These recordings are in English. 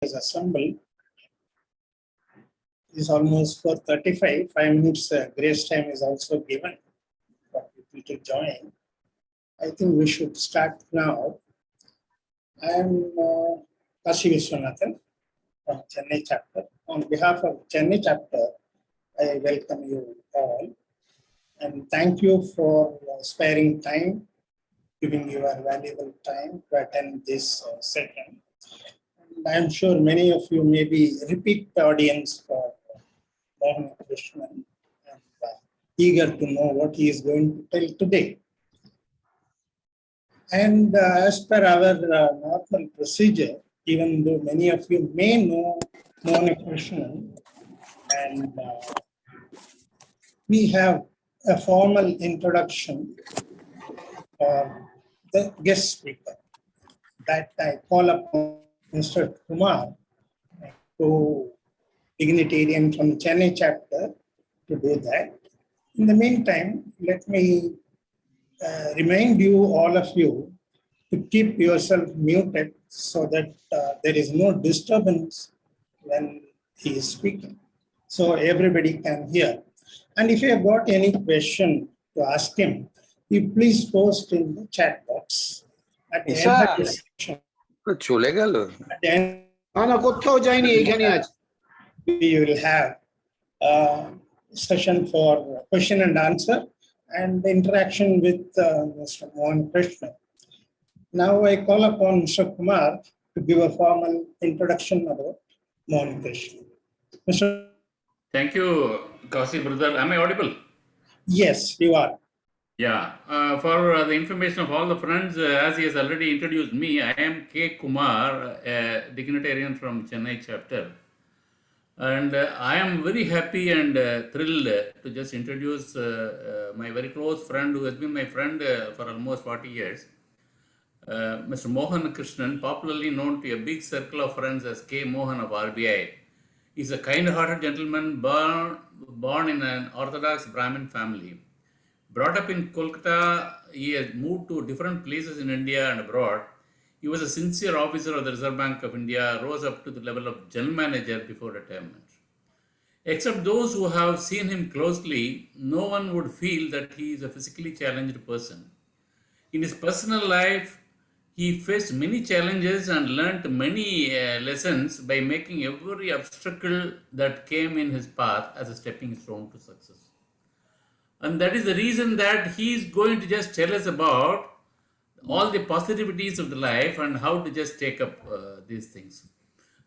is assembled. It is almost 4:35. 5 minutes grace time is also given for people to join. I think we should start now. I am Kashi Viswanathan from Chennai chapter. On behalf of Chennai chapter, I welcome you all and thank you for sparing time, giving your valuable time to attend this session. And I am sure many of you may be repeat audience for Mohan Krishnan and eager to know what he is going to tell today. And as per our normal procedure, even though many of you may know Mohan Krishnan, and we have a formal introduction for the guest speaker that I call upon Mr. Kumar, dignitarian from Chennai chapter, to do that. In the meantime, let me remind you, all of you, to keep yourself muted so that there is no disturbance when he is speaking, so everybody can hear. And if you have got any question to ask him, you please post in the chat box. At the end of the session, we will have a session for question and answer and interaction with Mr. Mohan Krishnan. Now I call upon Mr. Kumar to give a formal introduction about Mohan Krishnan. Mr. Thank you, Kasi brother. Am I audible? Yes, you are. Yeah. For the information of all the friends, as he has already introduced me, I am K. Kumar, a dignitarian from Chennai chapter. And I am very happy and thrilled to just introduce my very close friend who has been my friend for almost 40 years, Mr. Mohan Krishnan, popularly known to a big circle of friends as K. Mohan of RBI. He's a kind-hearted gentleman born in an Orthodox Brahmin family. Brought up in Kolkata, he has moved to different places in India and abroad. He was a sincere officer of the Reserve Bank of India, rose up to the level of general manager before retirement. Except those who have seen him closely, no one would feel that he is a physically challenged person. In his personal life, he faced many challenges and learnt many lessons by making every obstacle that came in his path as a stepping stone to success. And that is the reason that he is going to just tell us about all the positivities of the life and how to just take up these things.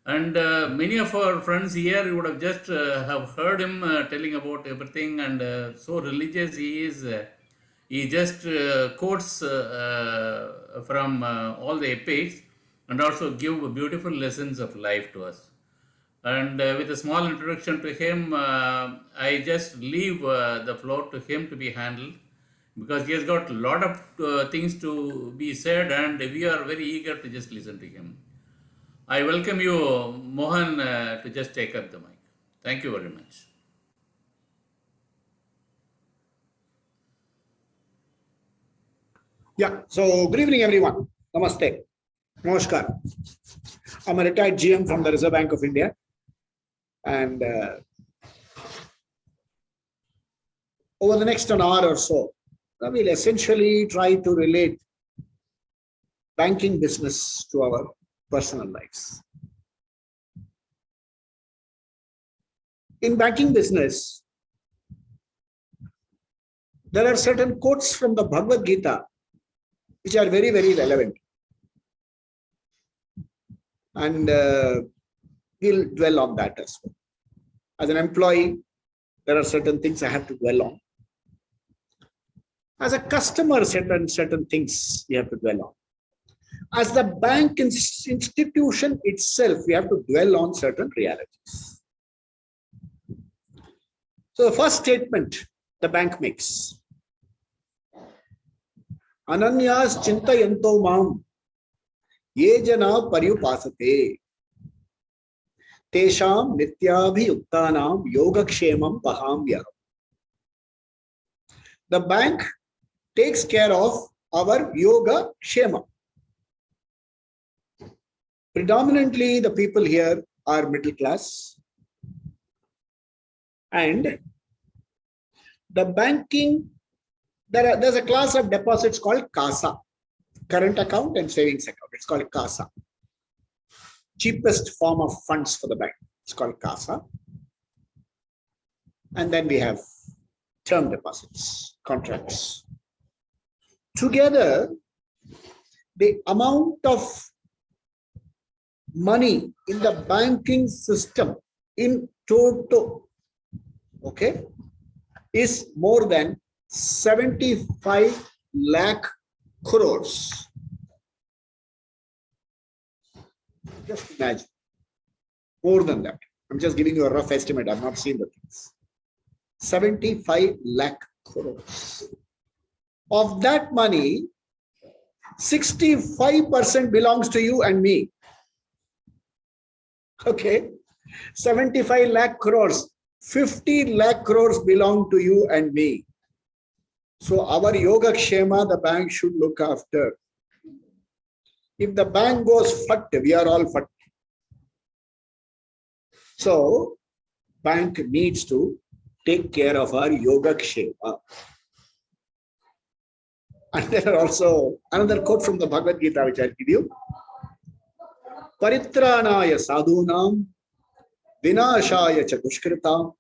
And many of our friends here, you would have just have heard him telling about everything, and so religious he is. He just quotes from all the epics and also give beautiful lessons of life to us. And with a small introduction to him, I just leave the floor to him to be handled, because he has got a lot of things to be said, and we are very eager to just listen to him. I welcome you, Mohan, to just take up the mic. Thank you very much. Yeah, so good evening, everyone. Namaste. Namaskar. I'm a retired GM from the Reserve Bank of India. And over the next an hour or so, I will essentially try to relate banking business to our personal lives. In banking business, there are certain quotes from the Bhagavad Gita which are very, very relevant. And we'll dwell on that as well. As an employee, there are certain things I have to dwell on. As a customer, certain things we have to dwell on. As the bank institution itself, we have to dwell on certain realities. So the first statement the bank makes, Ananyas chintayanto mam ye jana paryupasate tesham nityabhiyuktanam yogakshemam pahamyaham. The bank takes care of our yoga kshema. Predominantly, the people here are middle class, and the banking, there's a class of deposits called CASA, current account and savings account. It's called CASA. Cheapest form of funds for the bank. It's called CASA. And then we have term deposits, contracts. Together, the amount of money in the banking system in total, okay, is more than 75 lakh crores. Just imagine. More than that. I'm just giving you a rough estimate. I've not seen the things. 75 lakh crores. Of that money, 65% belongs to you and me. Okay. 75 lakh crores. 50 lakh crores belong to you and me. So our Yoga Kshema, the bank should look after. If the bank goes fat, we are all fat. So bank needs to take care of our Yoga Kshema. And there are also another quote from the Bhagavad Gita which I'll give you. Paritranaya sadhunam vinashaya cha dushkritam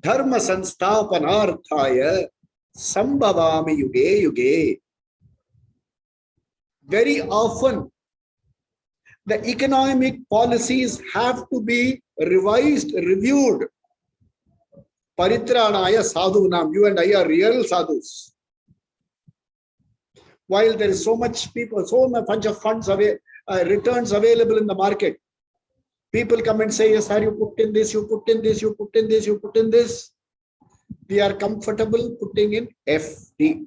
dharma sansthapanarthaya sambhavami yuge yuge. Very often, the economic policies have to be revised, reviewed. Paritranaya sadhunam. You and I are real sadhus. While there is so much people, so much bunch of funds returns available in the market, people come and say, yes, sir, you put in this, you put in this, you put in this, you put in this. We are comfortable putting in FD.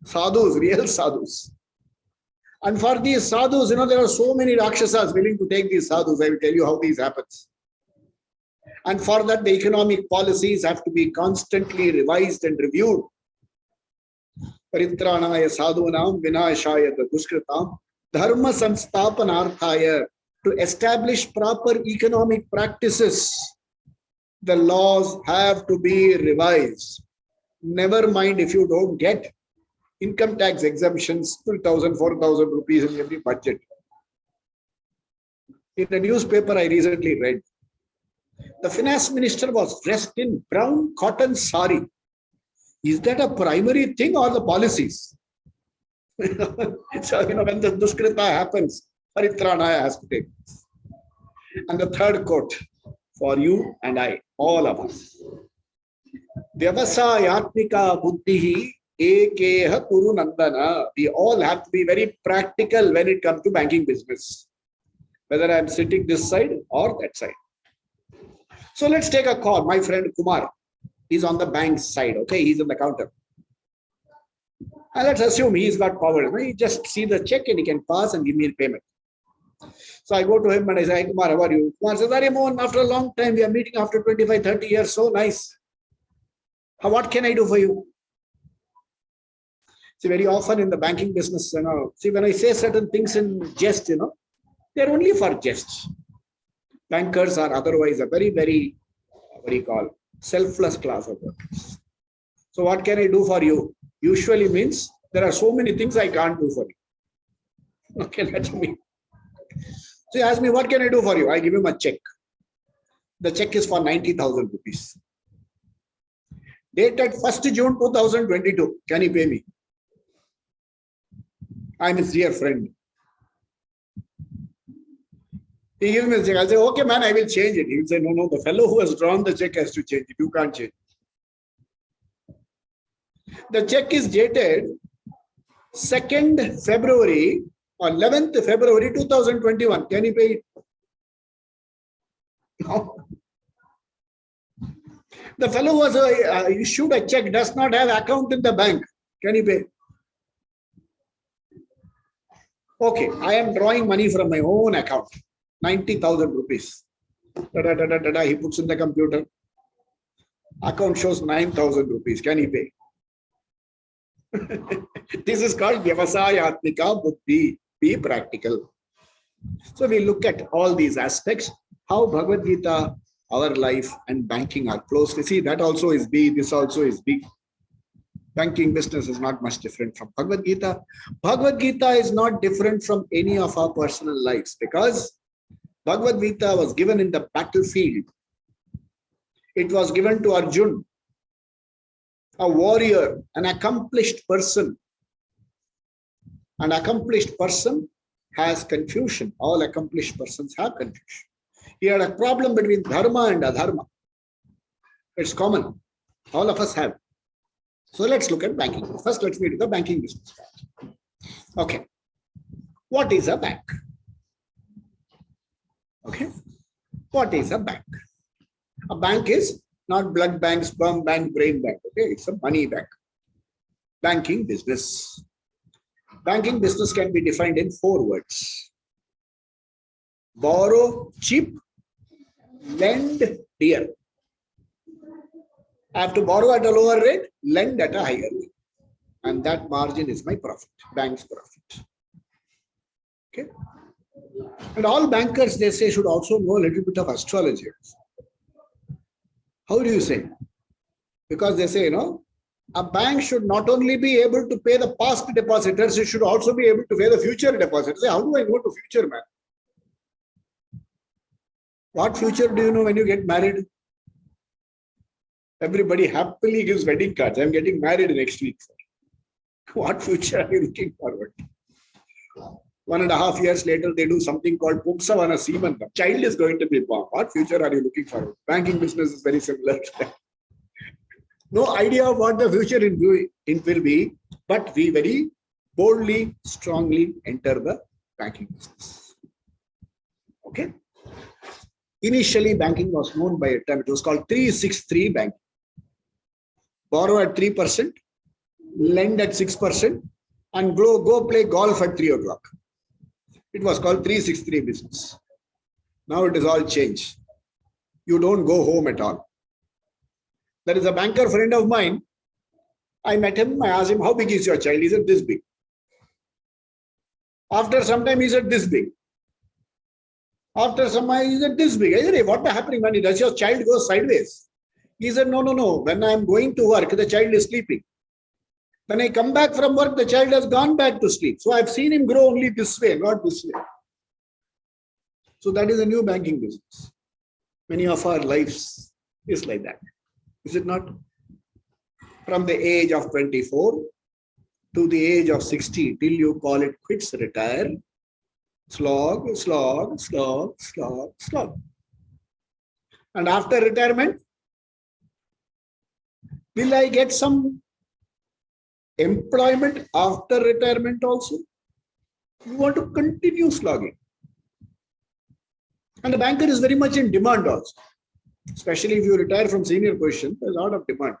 Sadhus, real sadhus. And for these sadhus, there are so many rakshasas willing to take these sadhus. I will tell you how this happens. And for that, the economic policies have to be constantly revised and reviewed. Paritranaya sadhunam vinashaya duskritam dharma sansthapanarthaya. To establish proper economic practices, the laws have to be revised. Never mind if you don't get income tax exemptions, 2,000, 4,000 rupees in every budget. In the newspaper I recently read, the finance minister was dressed in brown cotton sari. Is that a primary thing or the policies? So, when the Duskrita happens, Paritranaya has to take this. And the third quote for you and I, all of us. Vyavasayatmika buddhihi ekeha kuru nandana. We all have to be very practical when it comes to banking business, whether I'm sitting this side or that side. So let's take a call. My friend Kumar is on the bank side. Okay, he's on the counter. And let's assume he's got power. He just see the check and he can pass and give me a payment. So I go to him and I say, hey, Kumar, how are you? Kumar says, Arey Mohan, after a long time, we are meeting after 25, 30 years. So nice. What can I do for you? See, very often in the banking business, see, when I say certain things in jest, they're only for jest. Bankers are otherwise a very, very, what do you call, selfless class of workers. So what can I do for you? Usually means there are so many things I can't do for you. Okay, that's me. So he asks me, what can I do for you? I give him a check. The check is for 90,000 rupees. Dated 1st June 2022. Can he pay me? I'm his dear friend. He gives me the check. I say, okay, man, I will change it. He will say, no, the fellow who has drawn the check has to change it. You can't change it. The check is dated 2nd February or 11th February 2021. Can he pay it? No. The fellow who has issued a check does not have account in the bank. Can he pay? Okay, I am drawing money from my own account. 90,000 rupees. He puts in the computer. Account shows 9,000 rupees. Can he pay? This is called Vyavasayatmika Buddhi. Be practical. So we look at all these aspects, how Bhagavad Gita, our life and banking are closely. See, that also is B, this also is B. Banking business is not much different from Bhagavad Gita. Bhagavad Gita is not different from any of our personal lives because Bhagavad Gita was given in the battlefield. It was given to Arjun, a warrior, an accomplished person. An accomplished person has confusion. All accomplished persons have confusion. He had a problem between dharma and adharma. It's common. All of us have. So let's look at banking. First, let's meet the banking business. Okay. What is a bank? Okay. What is a bank? A bank is not blood bank, sperm bank, brain bank. Okay. It's a money bank. Banking business. Banking business can be defined in 4 words. Borrow cheap, lend dear. I have to borrow at a lower rate, lend at a higher rate. And that margin is my profit, bank's profit. Okay. And all bankers, they say, should also know a little bit of astrology. How do you say? Because they say, a bank should not only be able to pay the past depositors, it should also be able to pay the future depositors. How do I know the future, man? What future do you know when you get married? Everybody happily gives wedding cards. I'm getting married next week. Sir. What future are you looking forward to? 1.5 years later, they do something called Pumsavana Seemantam. Child is going to be born. What future are you looking forward to? Banking business is very similar to that. No idea of what the future will be, but we very boldly, strongly enter the banking business. Okay. Initially, banking was known by a term. It was called 363 banking. Borrow at 3%, lend at 6%, and go play golf at 3 o'clock. It was called 363 business. Now it is all changed. You don't go home at all. There is a banker friend of mine. I met him. I asked him, how big is your child? He said, this big. After some time, he said, this big. After some time, he said, this big. I said, hey, what is happening, man? Does your child go sideways? He said, no. When I am going to work, the child is sleeping. When I come back from work, the child has gone back to sleep. So I've seen him grow only this way, not this way. So that is a new banking business. Many of our lives is like that. Is it not? From the age of 24 to the age of 60, till you call it quits, retire, slog. And after retirement, will I get some employment after retirement also? You want to continue slogging. And the banker is very much in demand also. Especially if you retire from senior position, there's a lot of demand.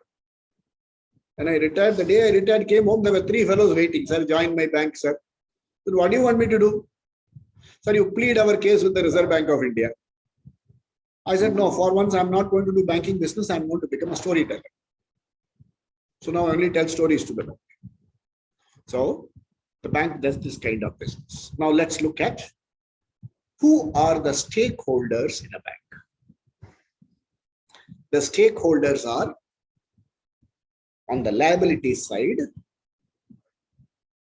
When I retired, the day I retired, came home, there were 3 fellows waiting. Sir, join my bank, sir. Said, what do you want me to do? Sir, you plead our case with the Reserve Bank of India. I said, no, for once, I'm not going to do banking business. I'm going to become a storyteller. So now I only tell stories to the bank. So the bank does this kind of business. Now let's look at who are the stakeholders in a bank. The stakeholders are, on the liability side,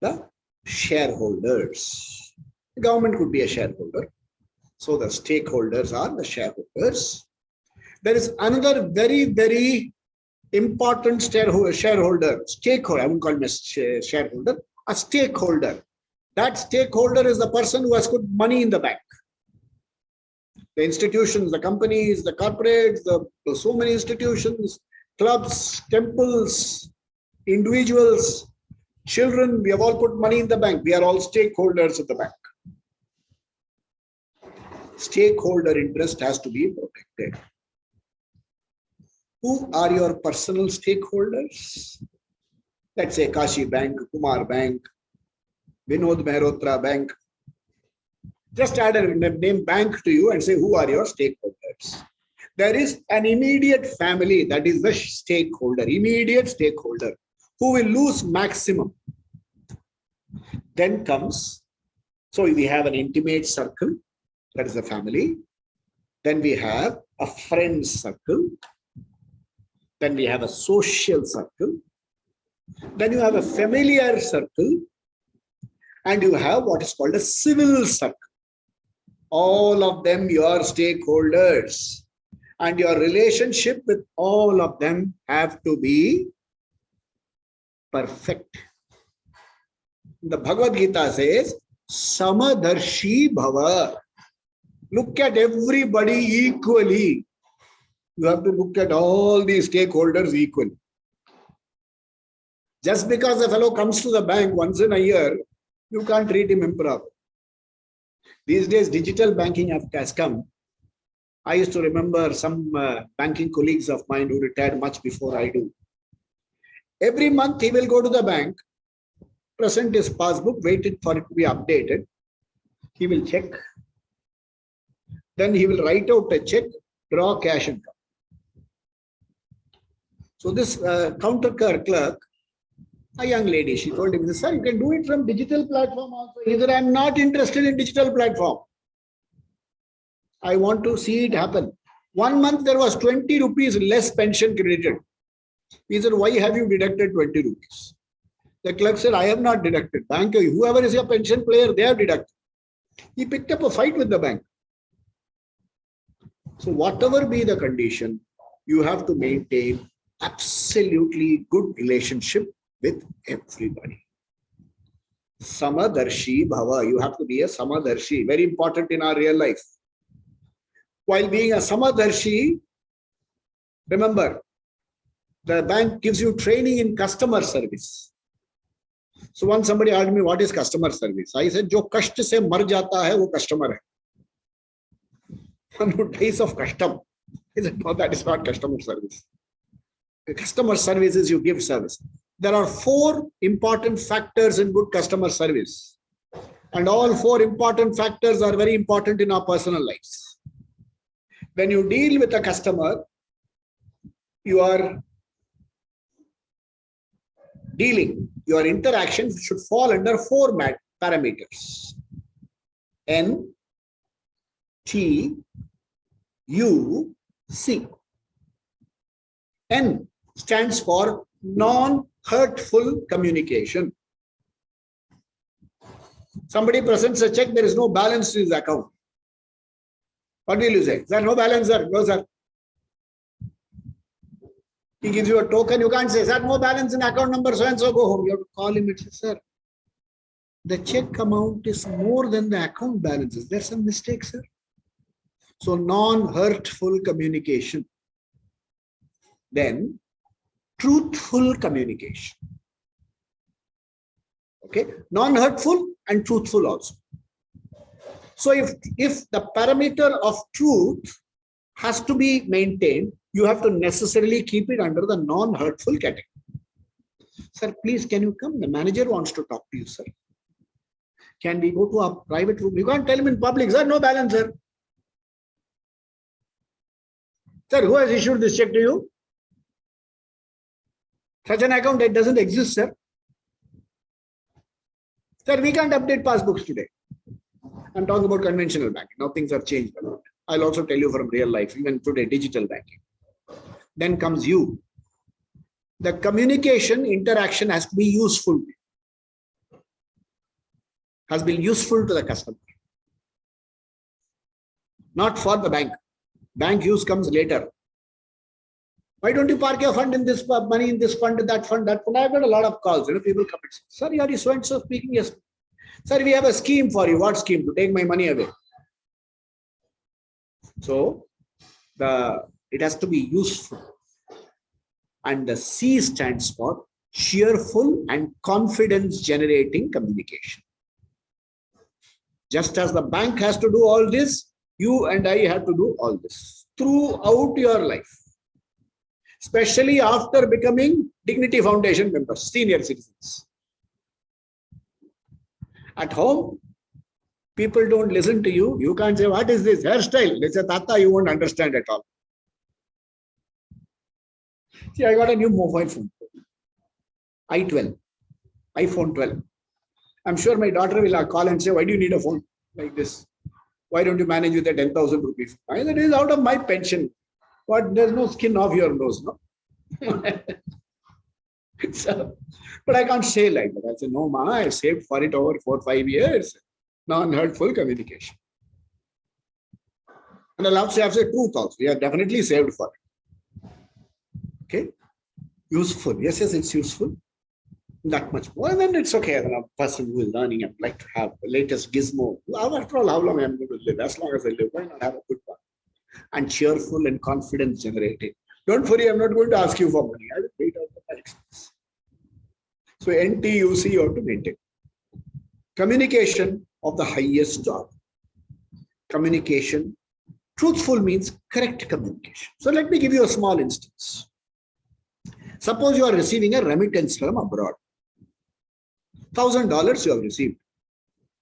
the shareholders. The government could be a shareholder. So the stakeholders are the shareholders. There is another very, very important shareholder, stakeholder, I won't call him a shareholder, a stakeholder. That stakeholder is the person who has put money in the bank. The institutions, the companies, the corporates, so many institutions, clubs, temples, individuals, children, we have all put money in the bank. We are all stakeholders of the bank. Stakeholder interest has to be protected. Who are your personal stakeholders? Let's say Kashi Bank, Kumar Bank, Vinod Mehrotra Bank. Just add a name bank to you and say, who are your stakeholders? There is an immediate family, that is the stakeholder, immediate stakeholder, who will lose maximum. Then comes So we have an intimate circle, that is the family. Then we have a friend circle. Then we have a social circle. Then you have a familiar circle. And you have what is called a civil circle. All of them your stakeholders. And your relationship with all of them have to be perfect. The Bhagavad Gita says, Samadarshi Bhava. Look at everybody equally. You have to look at all these stakeholders equally. Just because a fellow comes to the bank once in a year, you can't treat him improper. These days, digital banking has come. I used to remember some banking colleagues of mine who retired much before I do. Every month, he will go to the bank, present his passbook, waited for it to be updated. He will check. Then he will write out a check, draw cash and come. So this counter clerk, a young lady, she told him, sir, you can do it from digital platform also. Either I am not interested in digital platform. I want to see it happen. 1 month there was 20 rupees less pension credited. He said, why have you deducted 20 rupees? The clerk said, I have not deducted. Bank, whoever is your pension player, they have deducted. He picked up a fight with the bank. So whatever be the condition, you have to maintain absolutely good relationship with everybody. Samadarshi Bhava. You have to be a Samadarshi. Very important in our real life. While being a Samadarshi, remember, the bank gives you training in customer service. So once somebody asked me, what is customer service? I said, jo kasht se mar jata hai, wo customer hai. One who dies of custom. He said, no, that is not customer service. The customer service is you give service. There are 4 important factors in good customer service. And all 4 important factors are very important in our personal lives. When you deal with a customer, your interaction should fall under 4 parameters. N, T, U, C. N stands for non-hurtful communication. Somebody presents a check, there is no balance in his account. What will you say? Sir, no balance, sir. No, sir. He gives you a token, you can't say, sir, no balance in account number, so and so, go home. You have to call him and say, sir, the check amount is more than the account balances. There's some mistake, sir. So non-hurtful communication. Then truthful communication. Okay, non-hurtful and truthful also. So if the parameter of truth has to be maintained, you have to necessarily keep it under the non-hurtful category. Sir, please, can you come? The manager wants to talk to you, sir. Can we go to a private room? You can't tell him in public, sir, no balance, sir. Sir, who has issued this check to you? Such an account that doesn't exist, sir. Sir, we can't update passbooks today. I'm talking about conventional banking. Now things have changed a lot. I'll also tell you from real life, even today, digital banking. Then comes you. The communication interaction has to be useful. Has been useful to the customer. Not for the bank. Bank use comes later. Why don't you park your fund in this money in this fund, that fund, that fund? I've got a lot of calls. People come and say, sir, are you so and so speaking? Yes. Sir, we have a scheme for you. What scheme? To take my money away. So it has to be useful. And the C stands for cheerful and confidence generating communication. Just as the bank has to do all this, you and I have to do all this throughout your life. Especially after becoming Dignity Foundation members, senior citizens. At home, people don't listen to you. You can't say, what is this hairstyle? They say, Tata, you won't understand at all. See, I got a new mobile phone, iPhone 12. I'm sure my daughter will call and say, why do you need a phone like this? Why don't you manage with the 10,000 rupees? I said, it is out of my pension. But there's no skin off your nose, no? So, but I can't say like that. I said, no, ma, I saved for it over 4 or 5 years. Non-hurtful communication. And I'll say truth also. We are definitely saved for it. Okay? Useful. Yes, it's useful. That much more. And then it's okay. Then a person who is learning and like to have the latest gizmo. After all, how long I'm going to live? As long as I live, why not have a good one? And cheerful and confidence generating. Don't worry, I'm not going to ask you for money. I will wait out the expense. So NTUC you have to maintain. Communication of the highest order. Communication. Truthful means correct communication. So let me give you a small instance. Suppose you are receiving a remittance from abroad. $1,000 you have received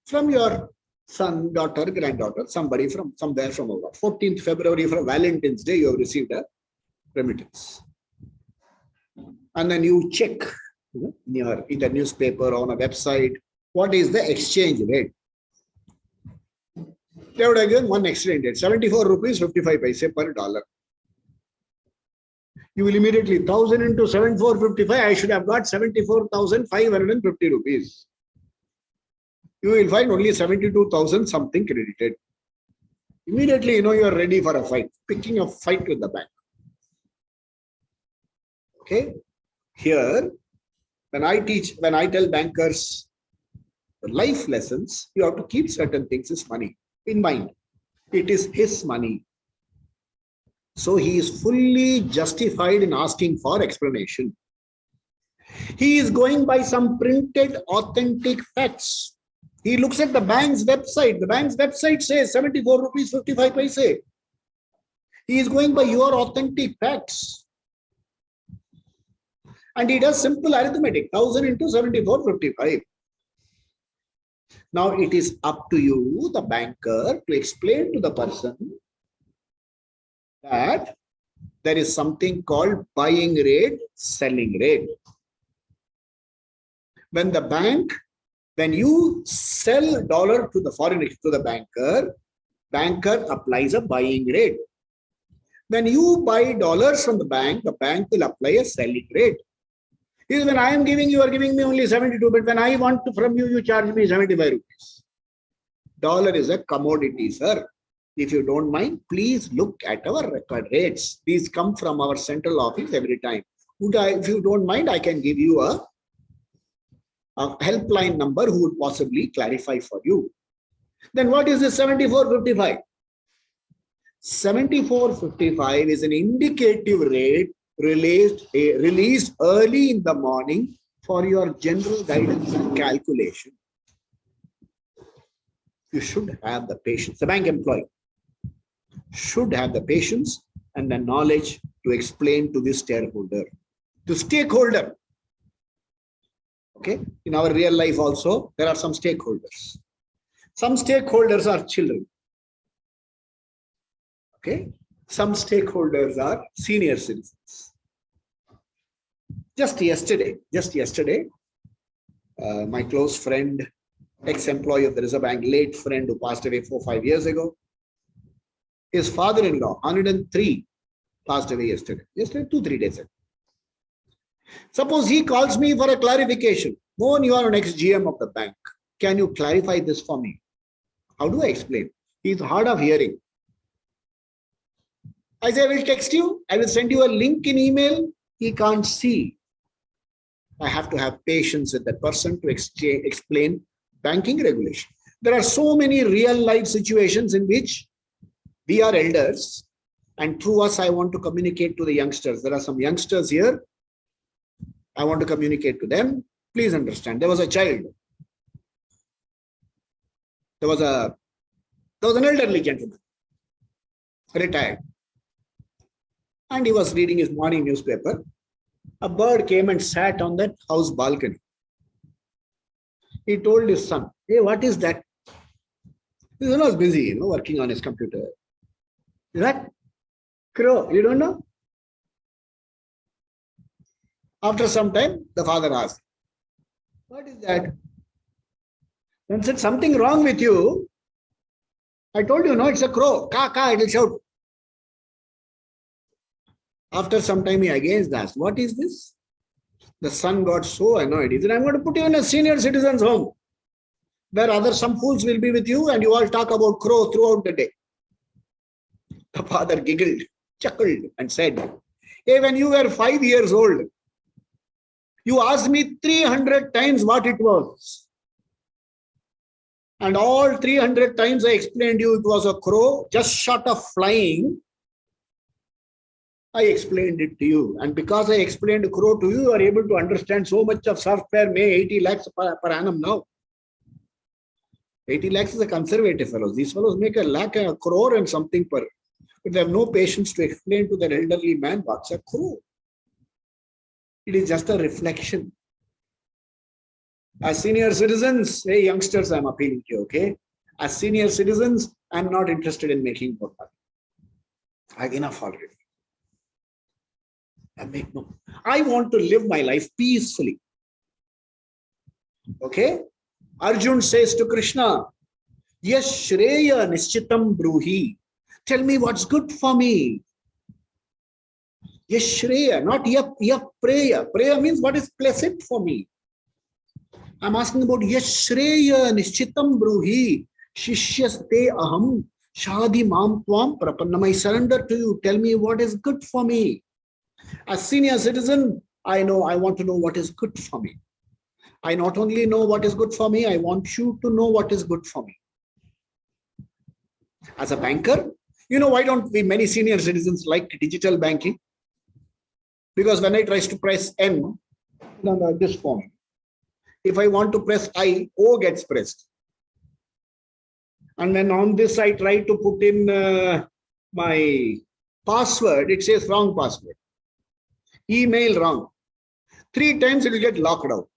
from your son, daughter, granddaughter, somebody from somewhere from abroad. 14th February for Valentine's Day, you have received a remittance. And then you check in the newspaper, on a website, what is the exchange rate? They would have given one exchange rate, 74 rupees 55 paise per dollar. You will immediately 1,000 into 7455, I should have got 74,550 rupees. You will find only 72,000 something credited. Immediately, you are ready for a fight, picking a fight with the bank. Okay. Here, when I tell bankers life lessons, you have to keep certain things as money in mind. It is his money. So he is fully justified in asking for explanation. He is going by some printed authentic facts. He looks at the bank's website. The bank's website says 74 rupees 55 paise. He is going by your authentic facts. And he does simple arithmetic, 1,000 into 7455. Now it is up to you, the banker, to explain to the person that there is something called buying rate, selling rate. When you sell dollar to the foreign exchange to the banker applies a buying rate. When you buy dollars from the bank will apply a selling rate. When I am giving, you are giving me only 72, but when I want to from you, you charge me 75 rupees. Dollar is a commodity, sir. If you don't mind, please look at our record rates. These come from our central office every time. If you don't mind, I can give you a helpline number who would possibly clarify for you. Then what is this 7455? 7455 is an indicative rate released early in the morning for your general guidance and calculation. You should have the patience. The bank employee should have the patience and the knowledge to explain to this stakeholder. Okay. In our real life also, there are some stakeholders. Some stakeholders are children. Okay. Some stakeholders are senior citizens. Just yesterday, my close friend, ex-employee of the Reserve Bank, late friend who passed away 4 or 5 years ago, his father-in-law, 103, passed away yesterday, 2-3 days ago. Suppose he calls me for a clarification. Mohan, you are an ex-GM of the bank. Can you clarify this for me? How do I explain? He is hard of hearing. I say, I will text you. I will send you a link in email. He can't see. I have to have patience with that person to explain banking regulation. There are so many real life situations in which we are elders, and through us, I want to communicate to the youngsters. There are some youngsters here. I want to communicate to them. Please understand. There was a child. There was an elderly gentleman, retired. And he was reading his morning newspaper. A bird came and sat on that house balcony. He told his son, hey, what is that? His son was busy, working on his computer. Is that crow? You don't know? After some time, the father asked, what is that? Then said, something wrong with you. I told you, no, it's a crow. Ka, it will shout. After some time, he again asked, what is this? The son got so annoyed. He said, I'm going to put you in a senior citizen's home, where some fools will be with you and you all talk about crow throughout the day. The father giggled, chuckled and said, hey, when you were 5 years old, you asked me 300 times what it was. And all 300 times I explained you it was a crow just short of flying. I explained it to you. And because I explained crow to you, you are able to understand so much of software, may 80 lakhs per annum now. 80 lakhs is a conservative fellows. These fellows make a crore and something per. But they have no patience to explain to the elderly man what's a crow. It is just a reflection. As senior citizens, hey youngsters, I'm appealing to you, okay? As senior citizens, I'm not interested in making more money. I have enough already. I want to live my life peacefully. Okay? Arjun says to Krishna, Yes, Shreya Nishchitam Bruhi. Tell me what's good for me. Yes, Shreya, not yap Preya. Preya means what is pleasant for me. I'm asking about Yes, Shreya Nishchitam Bruhi. Shishyaste aham shadi mam tvam prapannam. I surrender to you. Tell me what is good for me. As senior citizen, I want to know what is good for me. I not only know what is good for me, I want you to know what is good for me. As a banker, why don't we, many senior citizens, like digital banking? Because when I try to press N on this form, if I want to press I, O gets pressed. And then on this, I try to put in my password, it says wrong password. Email wrong. 3 times it will get locked out.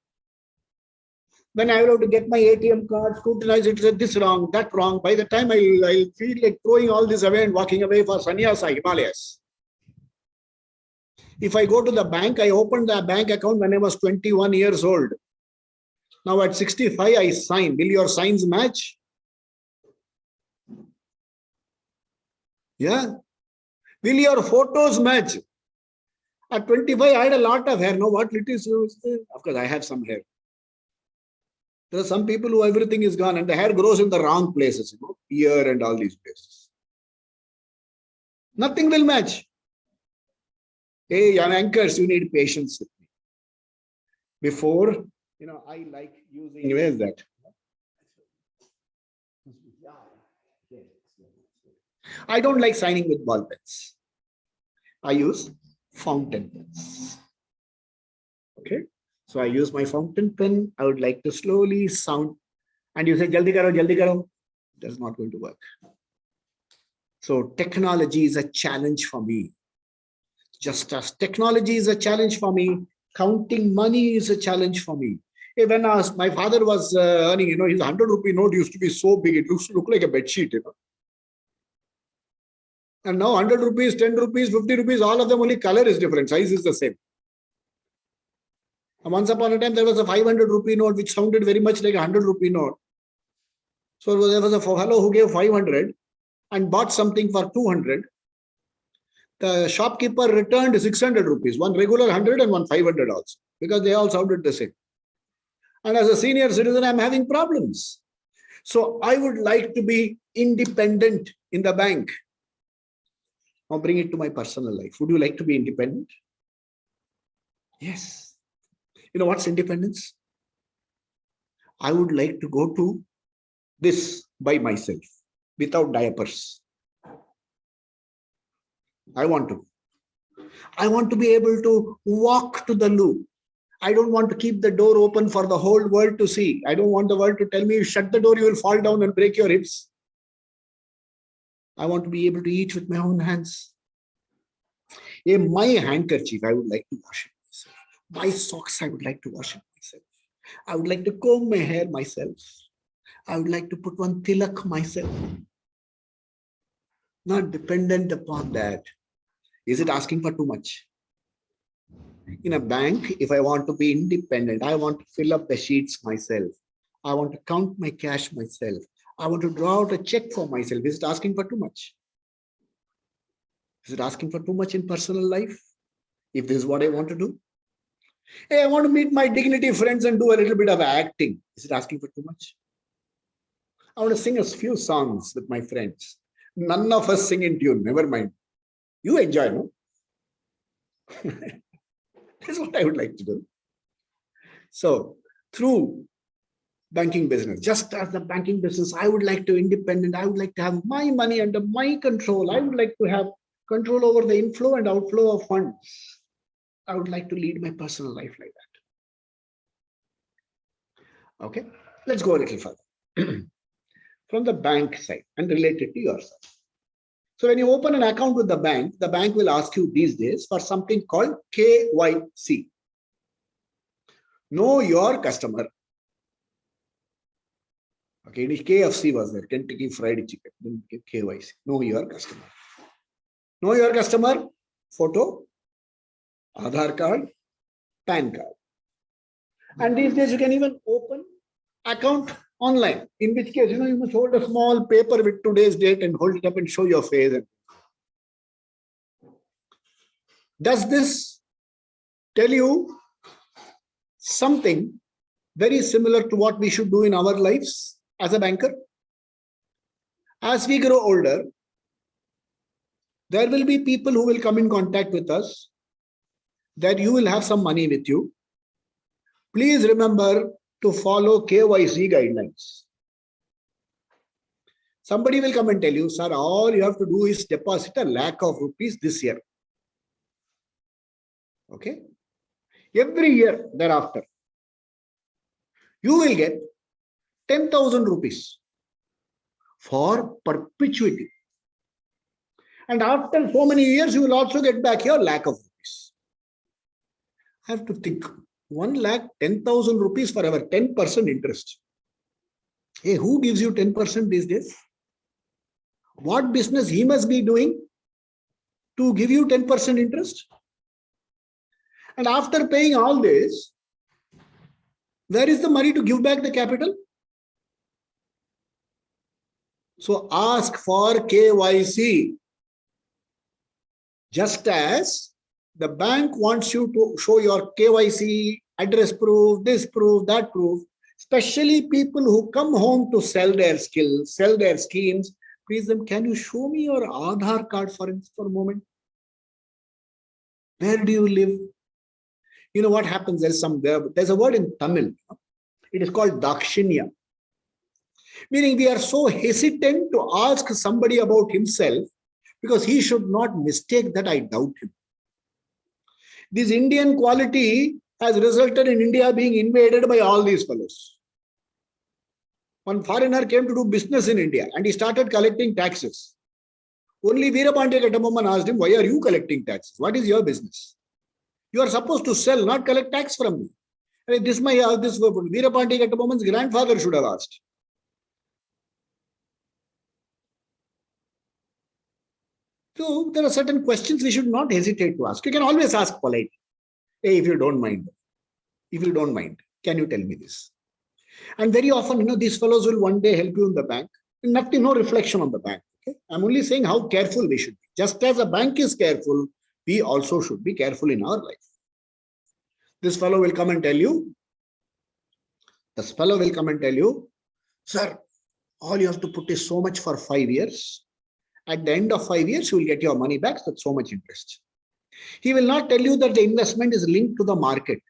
When I will have to get my ATM card, scrutinize it, said this wrong, that wrong. By the time I'll feel like throwing all this away and walking away for sannyasa, Himalayas. If I go to the bank, I opened the bank account when I was 21 years old. Now at 65, I sign. Will your signs match? Yeah. Will your photos match? At 25, I had a lot of hair. Now what it is? Of course, I have some hair. There are some people who everything is gone and the hair grows in the wrong places, ear and all these places. Nothing will match. Hey, young anchors, you need patience with me. Before, I like using, where is that? I don't like signing with ball pens. I use fountain pens. Okay. So I use my fountain pen. I would like to slowly sound. And you say, Jaldi karo, jaldi karo. That's not going to work. So technology is a challenge for me. Just as technology is a challenge for me, counting money is a challenge for me. When my father was earning, his 100 rupee note used to be so big, it used to look like a bed sheet, And now 100 rupees, 10 rupees, 50 rupees, all of them only color is different, size is the same. And once upon a time, there was a 500 rupee note, which sounded very much like a 100 rupee note. So there was a fellow who gave 500 and bought something for 200. The shopkeeper returned 600 rupees, one regular 100 and one 500 also, because they all sounded the same. And as a senior citizen, I'm having problems. So I would like to be independent in the bank. Now bring it to my personal life. Would you like to be independent? Yes. What's independence? I would like to go to this by myself without diapers. I want to be able to walk to the loo. I don't want to keep the door open for the whole world to see. I don't want the world to tell me, shut the door, you will fall down and break your hips. I want to be able to eat with my own hands. My handkerchief, I would like to wash it myself. My socks, I would like to wash it myself. I would like to comb my hair myself. I would like to put one tilak myself. Not dependent upon that. Is it asking for too much? In a bank, if I want to be independent, I want to fill up the sheets myself. I want to count my cash myself. I want to draw out a check for myself. Is it asking for too much? Is it asking for too much in personal life? If this is what I want to do? Hey, I want to meet my dignity friends and do a little bit of acting. Is it asking for too much? I want to sing a few songs with my friends. None of us sing in tune. Never mind. You enjoy, no? That's what I would like to do. So, through banking business, just as the banking business, I would like to independent. I would like to have my money under my control. I would like to have control over the inflow and outflow of funds. I would like to lead my personal life like that. Okay, let's go a little further. From the bank side and related to yourself. So when you open an account with the bank will ask you these days for something called KYC. Know your customer. Okay, KFC was there, Kentucky Fried Chicken, KYC. Know your customer. Know your customer, photo, Aadhaar card, PAN card. And these days you can even open account online, in which case, you must hold a small paper with today's date and hold it up and show your face. Does this tell you something very similar to what we should do in our lives as a banker? As we grow older, there will be people who will come in contact with us, that you will have some money with you. Please remember to follow KYC guidelines. Somebody will come and tell you, sir, all you have to do is deposit a lakh of rupees this year. Okay? Every year thereafter, you will get 10,000 rupees for perpetuity. And after so many years, you will also get back your lakh of rupees. I have to think, 1 lakh, 10,000 rupees for our 10% interest. Hey, who gives you 10% these days? What business he must be doing to give you 10% interest? And after paying all this, where is the money to give back the capital? So ask for KYC. Just as the bank wants you to show your KYC, address proof, this proof, that proof, especially people who come home to sell their skills, sell their schemes, please them, can you show me your Aadhaar card for a moment? Where do you live? You know what happens? There's a word in Tamil. It is called Dakshinya. Meaning we are so hesitant to ask somebody about himself because he should not mistake that I doubt him. This Indian quality has resulted in India being invaded by all these fellows. One foreigner came to do business in India and he started collecting taxes. Only Veerapandiya Kattabomman asked him, why are you collecting taxes? What is your business? You are supposed to sell, not collect tax from me. This Veerapandiya Kattabomman's grandfather should have asked. So there are certain questions we should not hesitate to ask. You can always ask politely. Hey, if you don't mind, can you tell me this? And very often, these fellows will one day help you in the bank. Nothing, no reflection on the bank. Okay? I'm only saying how careful we should be. Just as a bank is careful, we also should be careful in our life. This fellow will come and tell you, sir, all you have to put is so much for 5 years. At the end of 5 years, you will get your money back with so much interest. He will not tell you that the investment is linked to the market.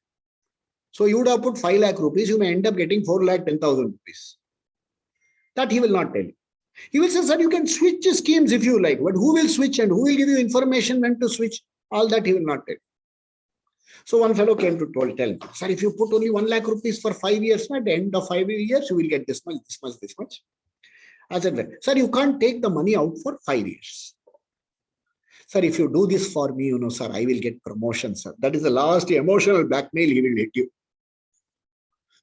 So you would have put 5 lakh rupees, you may end up getting 4 lakh 10,000 rupees. That he will not tell you. He will say, sir, you can switch schemes if you like, but who will switch and who will give you information when to switch? All that he will not tell you. So one fellow came to tell me, sir, if you put only 1 lakh rupees for 5 years, at the end of 5 years, you will get this much, this much, this much. I said, sir, you can't take the money out for 5 years. Sir, if you do this for me, sir, I will get promotion, sir. That is the last emotional blackmail he will hit you.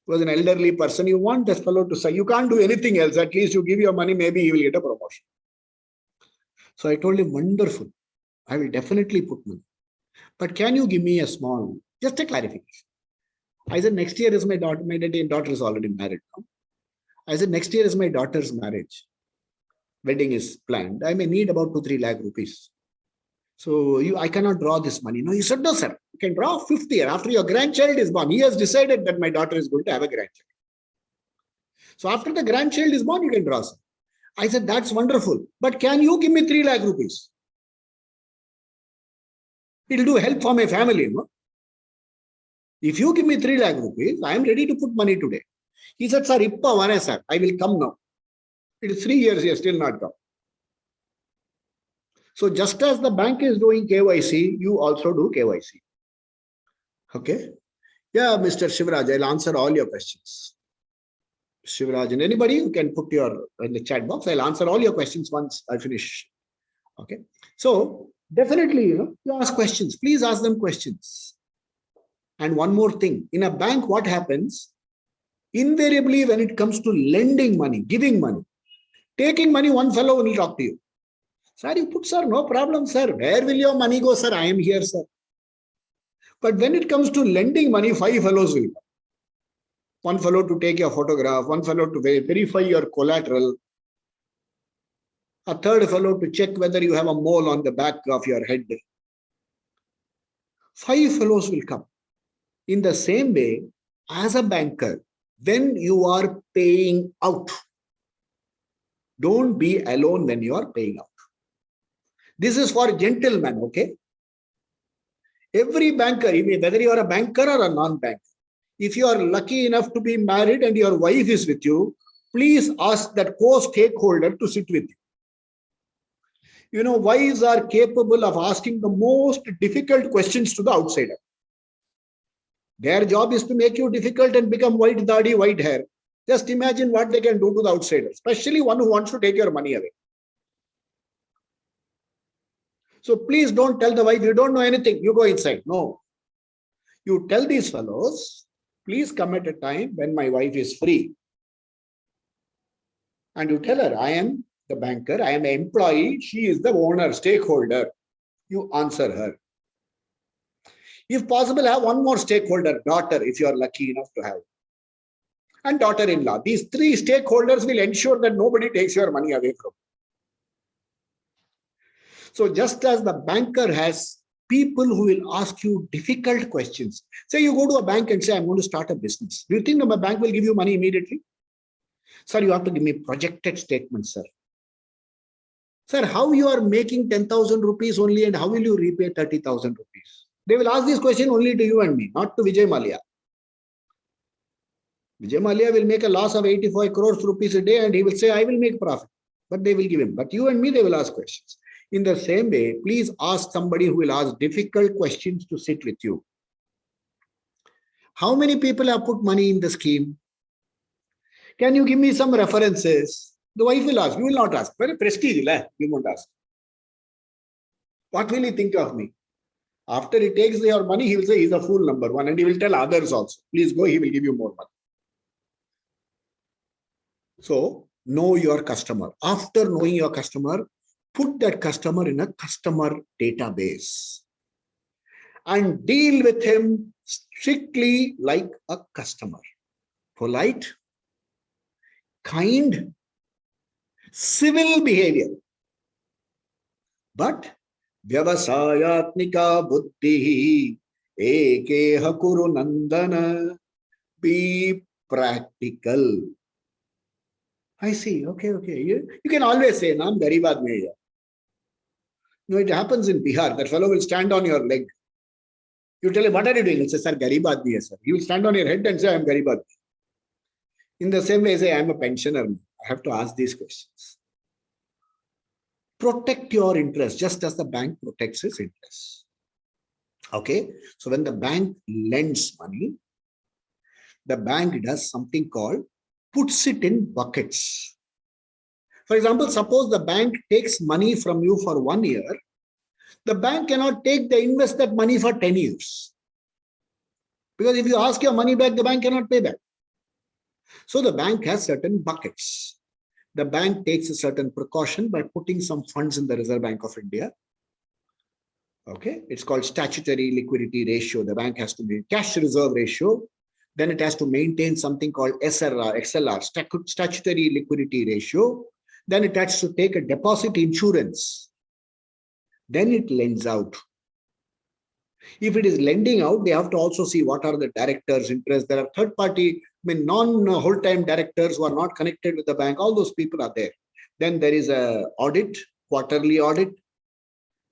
He was an elderly person. You want this fellow to say, you can't do anything else. At least you give your money, maybe he will get a promotion. So I told him, wonderful. I will definitely put money. But can you give me just a clarification? I said, next year is my daughter is already married now. I said, next year is my daughter's marriage. Wedding is planned. I may need about 2-3 lakh rupees. So I cannot draw this money. No, he said, no, sir. You can draw 5th year after your grandchild is born. He has decided that my daughter is going to have a grandchild. So after the grandchild is born, you can draw, sir. I said, that's wonderful. But can you give me 3 lakh rupees? It'll do help for my family. No? If you give me 3 lakh rupees, I am ready to put money today. He said, sir, ippa vane, sir. I will come now. It is 3 years, he has still not come. So just as the bank is doing KYC, you also do KYC. Okay. Yeah, Mr. Shivraj, I'll answer all your questions. Shivraj and anybody, you can put your in the chat box. I'll answer all your questions once I finish. Okay. So definitely, you ask questions. Please ask them questions. And one more thing, in a bank, what happens? Invariably, when it comes to lending money, giving money, taking money, one fellow will talk to you. Sir, you put, sir, no problem, sir. Where will your money go, sir? I am here, sir. But when it comes to lending money, 5 fellows will come. One fellow to take your photograph, one fellow to verify your collateral, a third fellow to check whether you have a mole on the back of your head. 5 fellows will come. In the same way, as a banker, when you are paying out, don't be alone when you are paying out. This is for gentlemen, okay? Every banker, whether you are a banker or a non-banker, if you are lucky enough to be married and your wife is with you, please ask that co-stakeholder to sit with you. You know, wives are capable of asking the most difficult questions to the outsider. Their job is to make you difficult and become white dadi, white hair. Just imagine what they can do to the outsider, especially one who wants to take your money away. So please don't tell the wife, you don't know anything, you go inside. No. You tell these fellows, please come at a time when my wife is free. And you tell her, I am the banker, I am an employee, she is the owner, stakeholder. You answer her. If possible, have one more stakeholder, daughter, if you are lucky enough to have. And daughter-in-law. These 3 stakeholders will ensure that nobody takes your money away from you. So just as the banker has people who will ask you difficult questions. Say you go to a bank and say, I'm going to start a business. Do you think the bank will give you money immediately? Sir, you have to give me projected statements, sir. Sir, how you are making 10,000 rupees only and how will you repay 30,000 rupees? They will ask this question only to you and me, not to Vijay Mallya. Vijay Mallya will make a loss of 85 crores rupees a day and he will say, I will make profit. But they will give him. But you and me, they will ask questions. In the same way, please ask somebody who will ask difficult questions to sit with you. How many people have put money in the scheme? Can you give me some references? The wife will ask. You will not ask. Very prestige, you won't ask. What will he think of me? After he takes your money, he will say he's a fool, number one, and he will tell others also. Please go, he will give you more money. So, know your customer. After knowing your customer, put that customer in a customer database and deal with him strictly like a customer. Polite, kind, civil behavior. But vyavasayatmika buddhi ekeha kuru nandana. Be practical. I see. Okay. You can always say, "Naam garib aadmi hai." No, it happens in Bihar. That fellow will stand on your leg. You tell him, what are you doing? He'll say, sir, garib aadmi hai, sir. He will stand on your head and say, I am garib aadmi. In the same way, say, I am a pensioner. I have to ask these questions. Protect your interest, just as the bank protects its interest. Okay. So when the bank lends money, the bank does something called puts it in buckets. For example, suppose the bank takes money from you for 1 year. The bank cannot invest that money for 10 years. Because if you ask your money back, the bank cannot pay back. So the bank has certain buckets. The bank takes a certain precaution by putting some funds in the Reserve Bank of India. Okay, it's called statutory liquidity ratio. The bank has to be cash reserve ratio. Then it has to maintain something called XLR, statutory liquidity ratio. Then it has to take a deposit insurance. Then it lends out. If it is lending out, they have to also see what are the directors' interests. There are third party, non-whole-time directors who are not connected with the bank. All those people are there. Then there is a audit, quarterly audit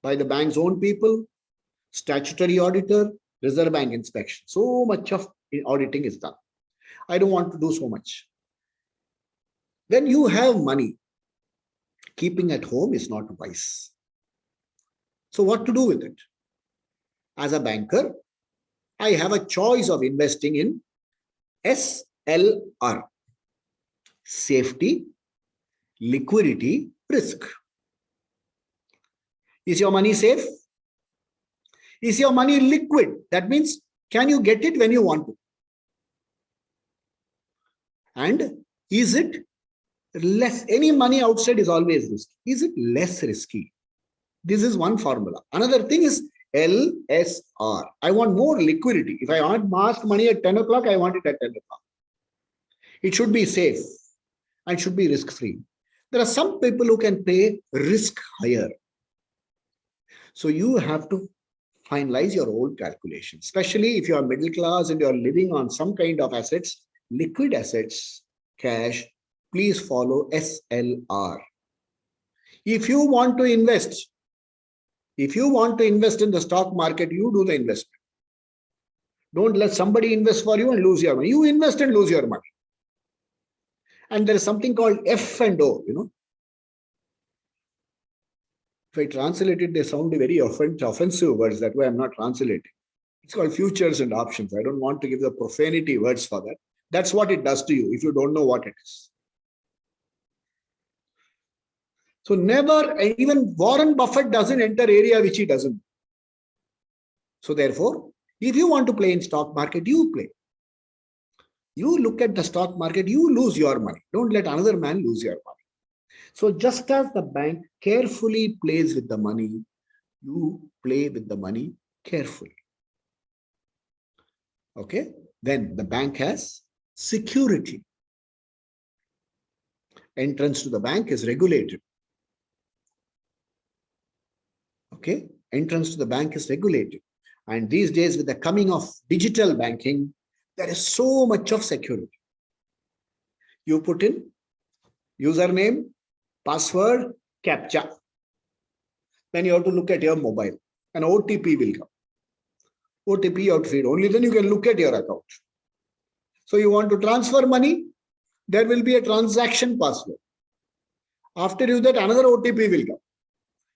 by the bank's own people, statutory auditor, Reserve Bank inspection. So much of auditing is done. I don't want to do so much. When you have money, keeping at home is not wise. So what to do with it? As a banker, I have a choice of investing in SLR, safety, liquidity, risk. Is your money safe? Is your money liquid? That means, can you get it when you want to? And is it less? Any money outside is always risky. Is it less risky? This is one formula. Another thing is LSR. I want more liquidity. If I want ask money at 10 o'clock, I want it at 10 o'clock. It should be safe and should be risk-free. There are some people who can pay risk higher. So you have to finalize your own calculation, especially if you are middle class and you are living on some kind of assets, liquid assets, cash, please follow SLR. If you want to invest in the stock market, you do the investment. Don't let somebody invest for you and lose your money. You invest and lose your money. And there is something called F and O, If I translate it, they sound very offensive words. That way I'm not translating. It's called futures and options. I don't want to give the profanity words for that. That's what it does to you if you don't know what it is. So never, even Warren Buffett doesn't enter area which he doesn't. So therefore, if you want to play in stock market, you play. You look at the stock market, you lose your money. Don't let another man lose your money. So just as the bank carefully plays with the money, you play with the money carefully. Okay. Then the bank has security. Entrance to the bank is regulated. Okay. Entrance to the bank is regulated. And these days, with the coming of digital banking, there is so much of security. You put in username, password, captcha. Then you have to look at your mobile. An OTP will come. OTP you have to feed. Only then you can look at your account. So you want to transfer money, there will be a transaction password. After you that, another OTP will come.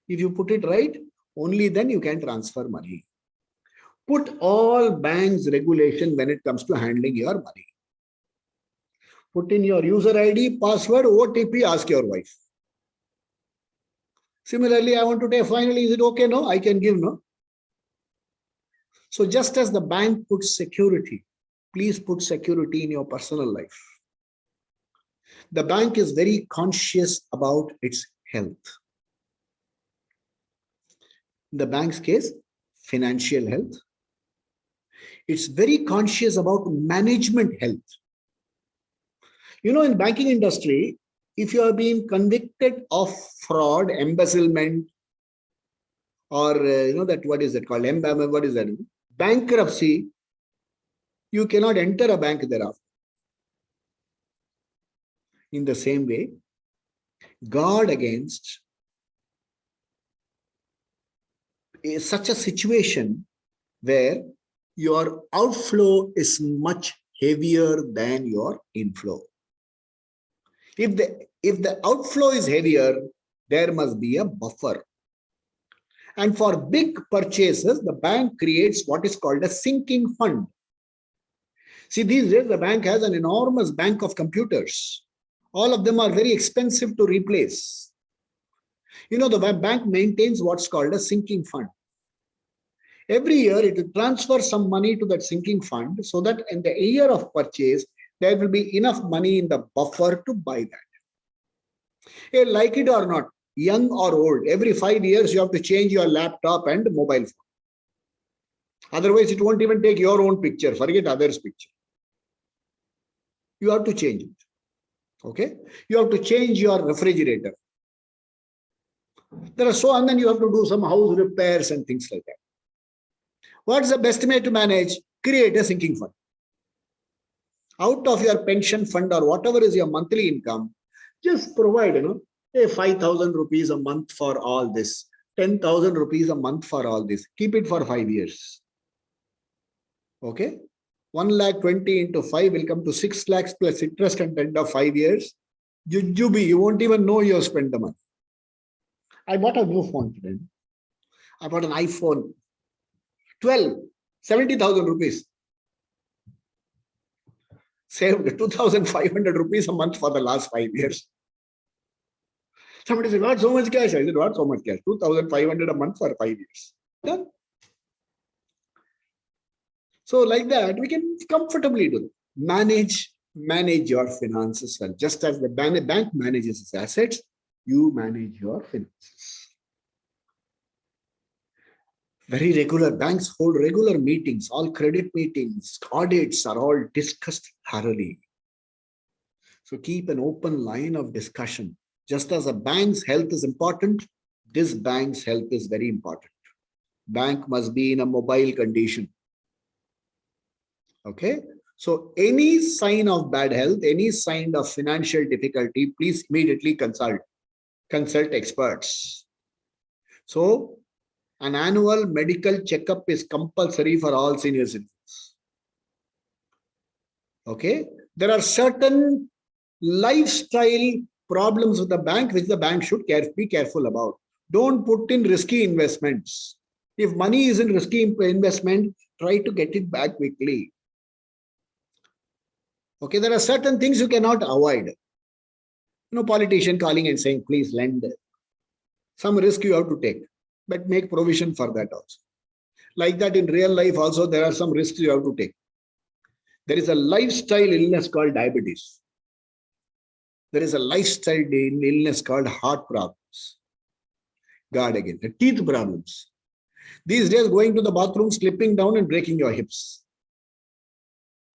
If you put it right, only then you can transfer money. Put all banks' regulation when it comes to handling your money. Put in your user ID, password, OTP, ask your wife. Similarly, I want to take finally, is it okay? No, I can give no. So just as the bank puts security, please put security in your personal life. The bank is very conscious about its health. In the bank's case, financial health. It's very conscious about management health. In banking industry, if you are being convicted of fraud, embezzlement, or that what is it called? What is that? Bankruptcy, you cannot enter a bank thereafter. In the same way, guard against such a situation where your outflow is much heavier than your inflow. If the outflow is heavier, there must be a buffer. And for big purchases, the bank creates what is called a sinking fund. See, these days the bank has an enormous bank of computers. All of them are very expensive to replace. The bank maintains what's called a sinking fund. Every year it will transfer some money to that sinking fund so that in the year of purchase, there will be enough money in the buffer to buy that. Like it or not, young or old, every 5 years you have to change your laptop and mobile phone. Otherwise, it won't even take your own picture. Forget others' picture. You have to change it. Okay? You have to change your refrigerator. And then you have to do some house repairs and things like that. What's the best way to manage? Create a sinking fund. Out of your pension fund or whatever is your monthly income, just provide, 5,000 rupees a month for all this, 10,000 rupees a month for all this. Keep it for 5 years. Okay? 1,20,000 into 5 will come to 6 lakhs plus interest at the end of 5 years. You won't even know you have spent the money. I bought a new phone today. I bought an iPhone 12, 70,000 rupees. Saved 2,500 rupees a month for the last 5 years. Somebody said, what, so much cash? I said, what, so much cash? 2,500 a month for 5 years. Done. So like that, we can comfortably do it. Manage your finances well. Just as the bank manages its assets, you manage your finances. Very regular, banks hold regular meetings, all credit meetings, audits are all discussed thoroughly. So keep an open line of discussion. Just as a bank's health is important, this bank's health is very important. Bank must be in a mobile condition. Okay? So any sign of bad health, any sign of financial difficulty, please immediately consult experts. So an annual medical checkup is compulsory for all senior citizens. Okay? There are certain lifestyle problems with the bank which the bank should be careful about. Don't put in risky investments. If money is in risky investment, try to get it back quickly. Okay, there are certain things you cannot avoid. Politician calling and saying, please lend. Some risk you have to take, but make provision for that also. Like that in real life also, there are some risks you have to take. There is a lifestyle illness called diabetes. There is a lifestyle illness called heart problems. God again, the teeth problems. These days, going to the bathroom, slipping down and breaking your hips.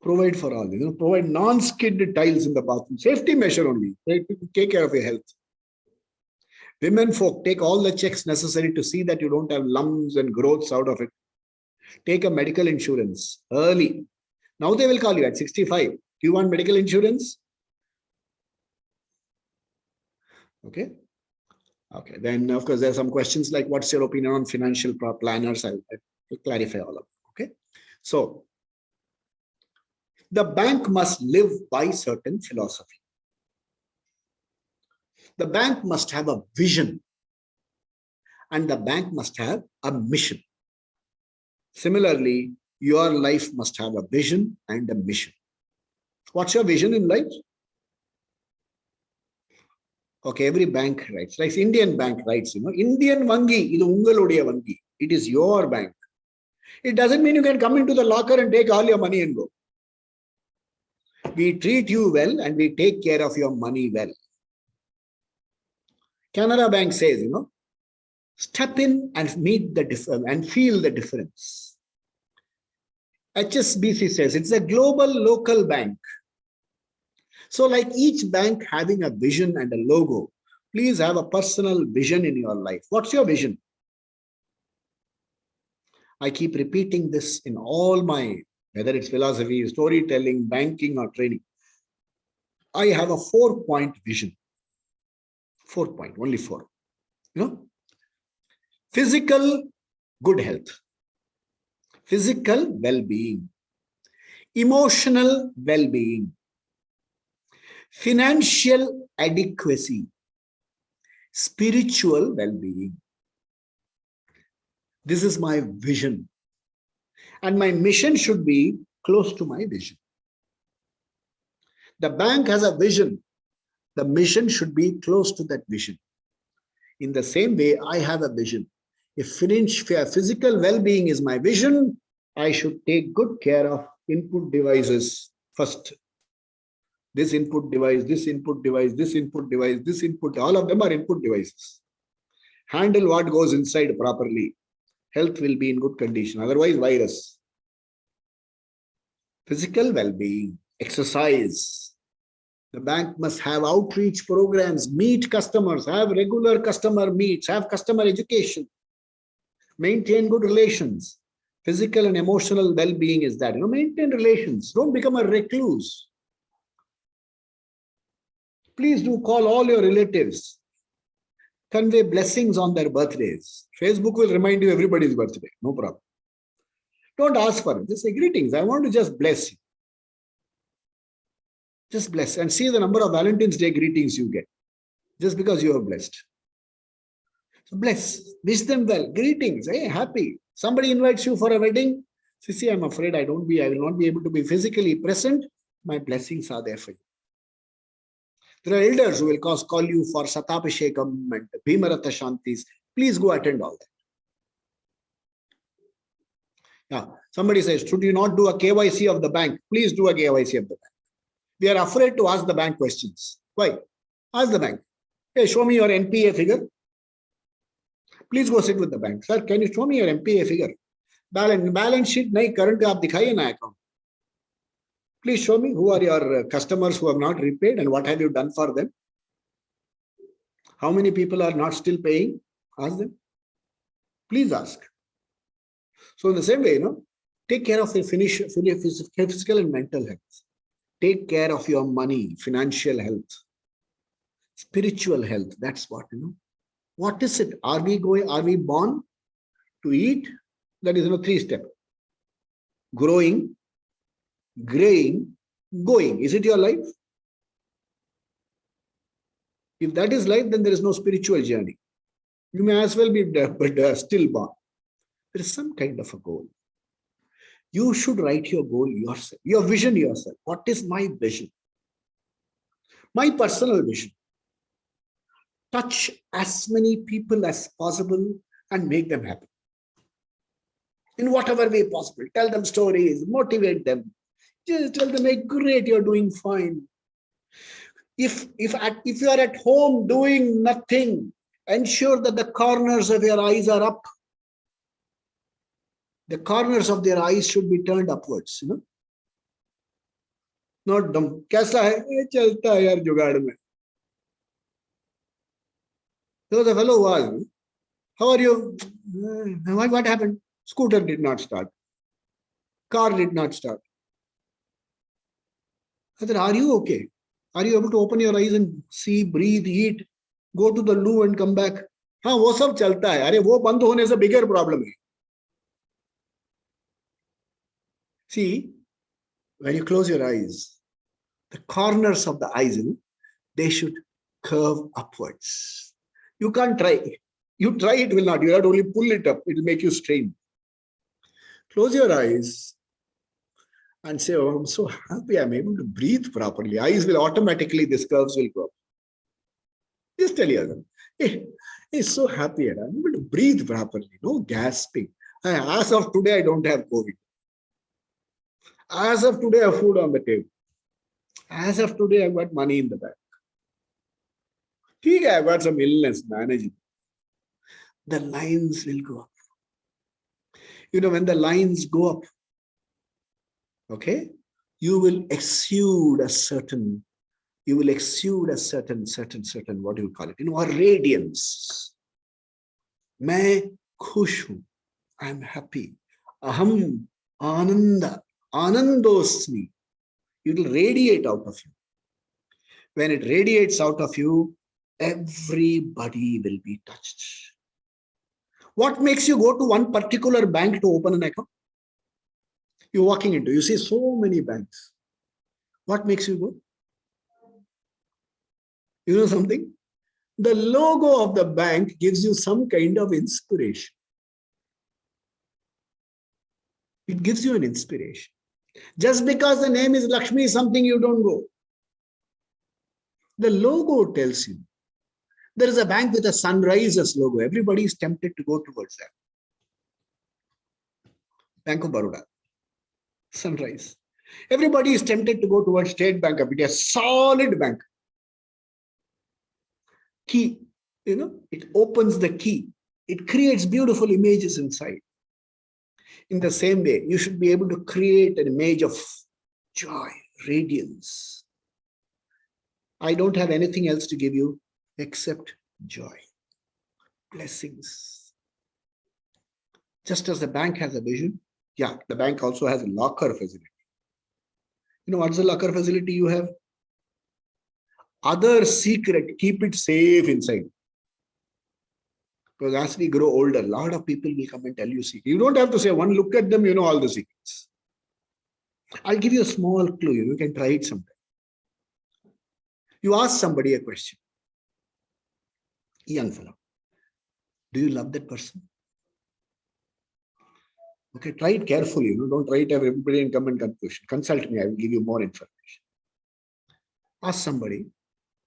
Provide for all. Provide non-skid tiles in the bathroom. Safety measure only. Take care of your health. Women folk, take all the checks necessary to see that you don't have lumps and growths out of it. Take a medical insurance early. Now they will call you at 65. Do you want medical insurance? Okay. Okay. Then, of course, there are some questions like, what's your opinion on financial planners? I'll clarify all of them. Okay. So, the bank must live by certain philosophy. The bank must have a vision and the bank must have a mission. Similarly, your life must have a vision and a mission. What's your vision in life? Okay, every bank writes, like Indian bank writes, Indian Vangi, idu ungaludiya Vangi. It is your bank. It doesn't mean you can come into the locker and take all your money and go. We treat you well and we take care of your money well. Canara Bank says, step in and meet the difference and feel the difference. HSBC says it's a global local bank. So like each bank having a vision and a logo, please have a personal vision in your life. What's your vision? I keep repeating this in all my, whether it's philosophy, storytelling, banking or training. I have a 4-point vision. 4-point, only 4. Physical good health, physical well-being, emotional well-being, financial adequacy, spiritual well-being. This is my vision. And my mission should be close to my vision. The bank has a vision. The mission should be close to that vision. In the same way, I have a vision. If physical well-being is my vision, I should take good care of input devices first. This input device, this input device, this input device, this input, all of them are input devices. Handle what goes inside properly. Health will be in good condition. Otherwise, virus. Physical well-being, exercise, The bank must have outreach programs, meet customers, have regular customer meets, have customer education, maintain good relations. Physical and emotional well-being is that. Maintain relations. Don't become a recluse. Please do call all your relatives. Convey blessings on their birthdays. Facebook will remind you everybody's birthday. No problem. Don't ask for it. Just say greetings. I want to just bless you. Just bless and see the number of Valentine's Day greetings you get just because you are blessed. So bless, wish them well. Greetings. Hey, happy. Somebody invites you for a wedding. See, I'm afraid I will not be able to be physically present. My blessings are there for you. There are elders who will call you for Satapishekam and Bhimarata Shantis. Please go attend all that. Yeah. Somebody says, should you not do a KYC of the bank? Please do a KYC of the bank. We are afraid to ask the bank questions. Why? Ask the bank. Hey, show me your NPA figure. Please go sit with the bank. Sir, can you show me your NPA figure? Balance sheet, nahi, current aap dikhaiye na account. Please show me who are your customers who have not repaid and what have you done for them. How many people are not still paying? Ask them. Please ask. So in the same way, take care of your physical and mental health. Take care of your money, financial health, spiritual health. That's what, What is it? Are we born to eat? That is, 3-step. Growing, graying, going. Is it your life? If that is life, then there is no spiritual journey. You may as well be stillborn. There is some kind of a goal. You should write your goal yourself, your vision yourself. What is my vision? My personal vision. Touch as many people as possible and make them happy. In whatever way possible. Tell them stories, motivate them. Just tell them, hey, great, you're doing fine. If you are at home doing nothing, ensure that the corners of your eyes are up. The corners of their eyes should be turned upwards, Not dumb. Kaisa hai? Chalta hai yaar jugaad mein. So the fellow was, how are you? What happened? Scooter did not start. Car did not start. I said, are you okay? Are you able to open your eyes and see, breathe, eat, go to the loo and come back? हाँ वो सब चलता है. अरे वो बंद होने से bigger problem है. See, when you close your eyes, the corners of the eyes, they should curve upwards. You can't try. You try, it will not. You have to only pull it up. It will make you strain. Close your eyes and say, oh, I'm so happy I'm able to breathe properly. Eyes will automatically, these curves will go up. Just tell yourself, hey, he's so happy. I'm able to breathe properly. No gasping. As of today, I don't have COVID. As of today, I have food on the table. As of today, I've got money in the bank. I've got some illness managing. The lines will go up. When the lines go up, okay, you will exude a certain, what do you call it? A radiance. मैं खुश हूँ. I'm happy. Aham ananda. Anandosmi. It will radiate out of you. When it radiates out of you, everybody will be touched. What makes you go to one particular bank to open an account? You're walking into, you see so many banks. What makes you go? You know something? The logo of the bank gives you some kind of inspiration. It gives you an inspiration. Just because the name is Lakshmi is something you don't go. The logo tells you. There is a bank with a sunrises logo. Everybody is tempted to go towards that. Bank of Baroda. Sunrise. Everybody is tempted to go towards State Bank of India. Solid bank. Key. It opens the key. It creates beautiful images inside. In the same way, you should be able to create an image of joy, radiance. I don't have anything else to give you except joy, blessings. Just as the bank has a vision, yeah, the bank also has a locker facility. You know what's the locker facility you have? Other secret, keep it safe inside. Because as we grow older, a lot of people will come and tell you secrets. You don't have to say one look at them, you know all the secrets. I'll give you a small clue. You can try it sometime. You ask somebody a question. Young fellow, do you love that person? Okay, try it carefully. Don't try it everybody and come and conclusion. Consult me. I will give you more information. Ask somebody,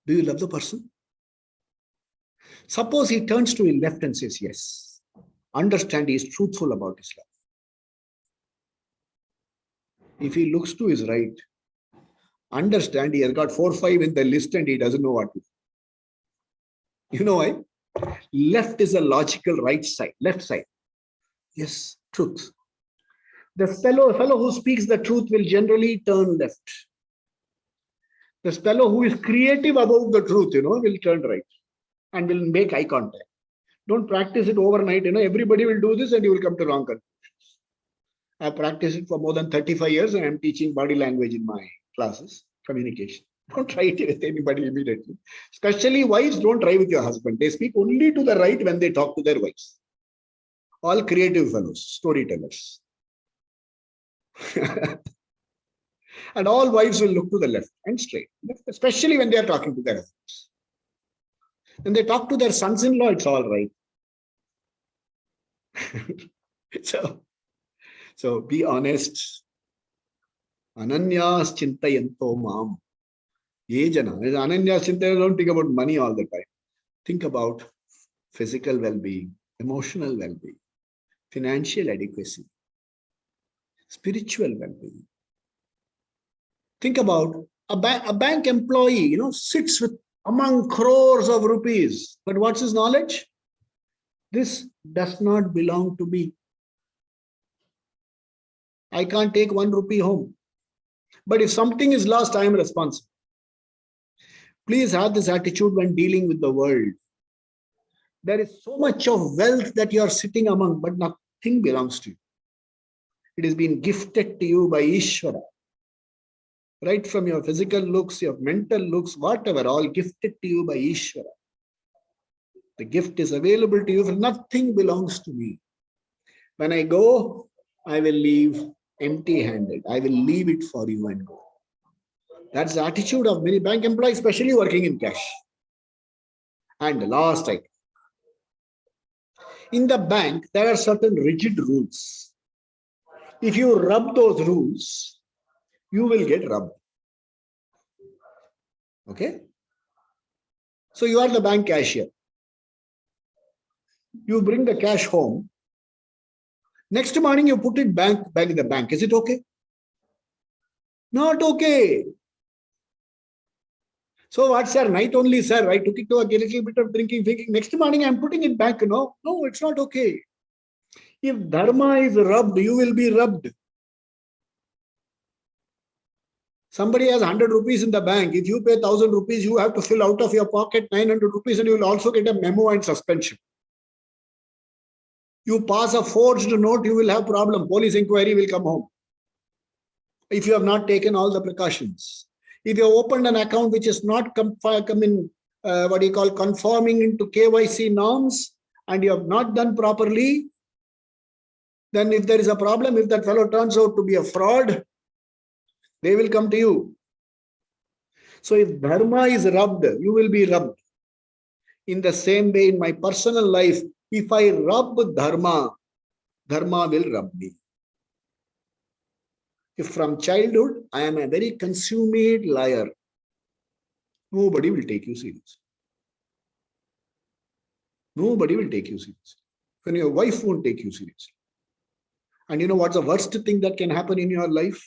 do you love the person? Suppose he turns to his left and says yes. Understand he is truthful about his love. If he looks to his right, understand he has got 4 or 5 in the list and he doesn't know what to do. You know why? Left is a logical right side, left side. Yes, truth. The fellow who speaks the truth will generally turn left. The fellow who is creative about the truth, will turn right and will make eye contact. Don't practice it overnight. Everybody will do this and you will come to wrong conclusions. I've practiced it for more than 35 years and I'm teaching body language in my classes, communication. Don't try it with anybody immediately. Especially wives, don't try with your husband. They speak only to the right when they talk to their wives. All creative fellows, storytellers. And all wives will look to the left and straight, especially when they are talking to their husbands. When they talk to their sons-in-law, it's all right. So be honest. Ananyas chintayanto mam. Yejana. Ananyas chintayanto, don't think about money all the time. Think about physical well-being, emotional well-being, financial adequacy, spiritual well-being. Think about a bank employee, sits with among crores of rupees. But what's his knowledge? This does not belong to me. I can't take 1 rupee home. But if something is lost, I am responsible. Please have this attitude when dealing with the world. There is so much of wealth that you are sitting among, but nothing belongs to you. It has been gifted to you by Ishvara. Right from your physical looks, your mental looks, whatever, all gifted to you by Ishvara. The gift is available to you, for nothing belongs to me. When I go, I will leave empty-handed. I will leave it for you and go. That's the attitude of many bank employees, especially working in cash. And the last item. In the bank, there are certain rigid rules. If you rub those rules, you will get rubbed. Okay? So you are the bank cashier. You bring the cash home. Next morning, you put it back in the bank. Is it okay? Not okay. So what's sir? Night only, sir. I took it to a little bit of drinking, thinking. Next morning, I'm putting it back. No, it's not okay. If dharma is rubbed, you will be rubbed. Somebody has 100 rupees in the bank. If you pay 1,000 rupees, you have to fill out of your pocket 900 rupees and you will also get a memo and suspension. You pass a forged note, you will have problem. Police inquiry will come home. If you have not taken all the precautions. If you have opened an account which is not conforming into KYC norms and you have not done properly, then if there is a problem, if that fellow turns out to be a fraud, they will come to you. So if dharma is rubbed, you will be rubbed. In the same way, in my personal life, if I rub dharma, dharma will rub me. If from childhood, I am a very consummate liar, nobody will take you seriously. Nobody will take you seriously. When your wife won't take you seriously. And you know what's the worst thing that can happen in your life?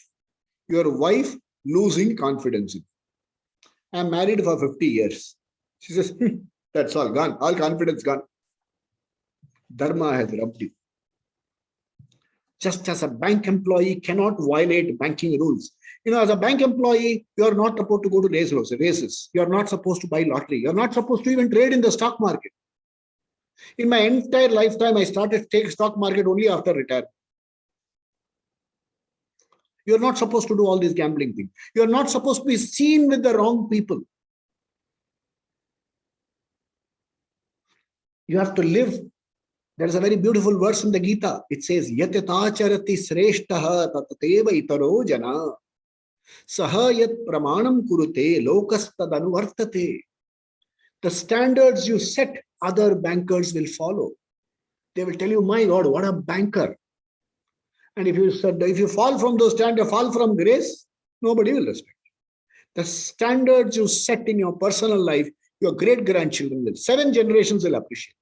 Your wife losing confidence in you. I'm married for 50 years. She says, that's all gone. All confidence gone. Dharma has rubbed you. Just as a bank employee cannot violate banking rules, As a bank employee, you are not supposed to go to races. You are not supposed to buy lottery. You are not supposed to even trade in the stock market. In my entire lifetime, I started to take stock market only after retirement. You're not supposed to do all these gambling things. You're not supposed to be seen with the wrong people. You have to live. There's a very beautiful verse in the Gita. It says, Yatatacharati sreshtaha tatateva itaro jana saha yat pramanam kurute lokastadanuvartate. The standards you set, other bankers will follow. They will tell you, my God, what a banker. And if you fall from those standards, fall from grace, nobody will respect you. The standards you set in your personal life, your great-grandchildren will, 7 generations will appreciate.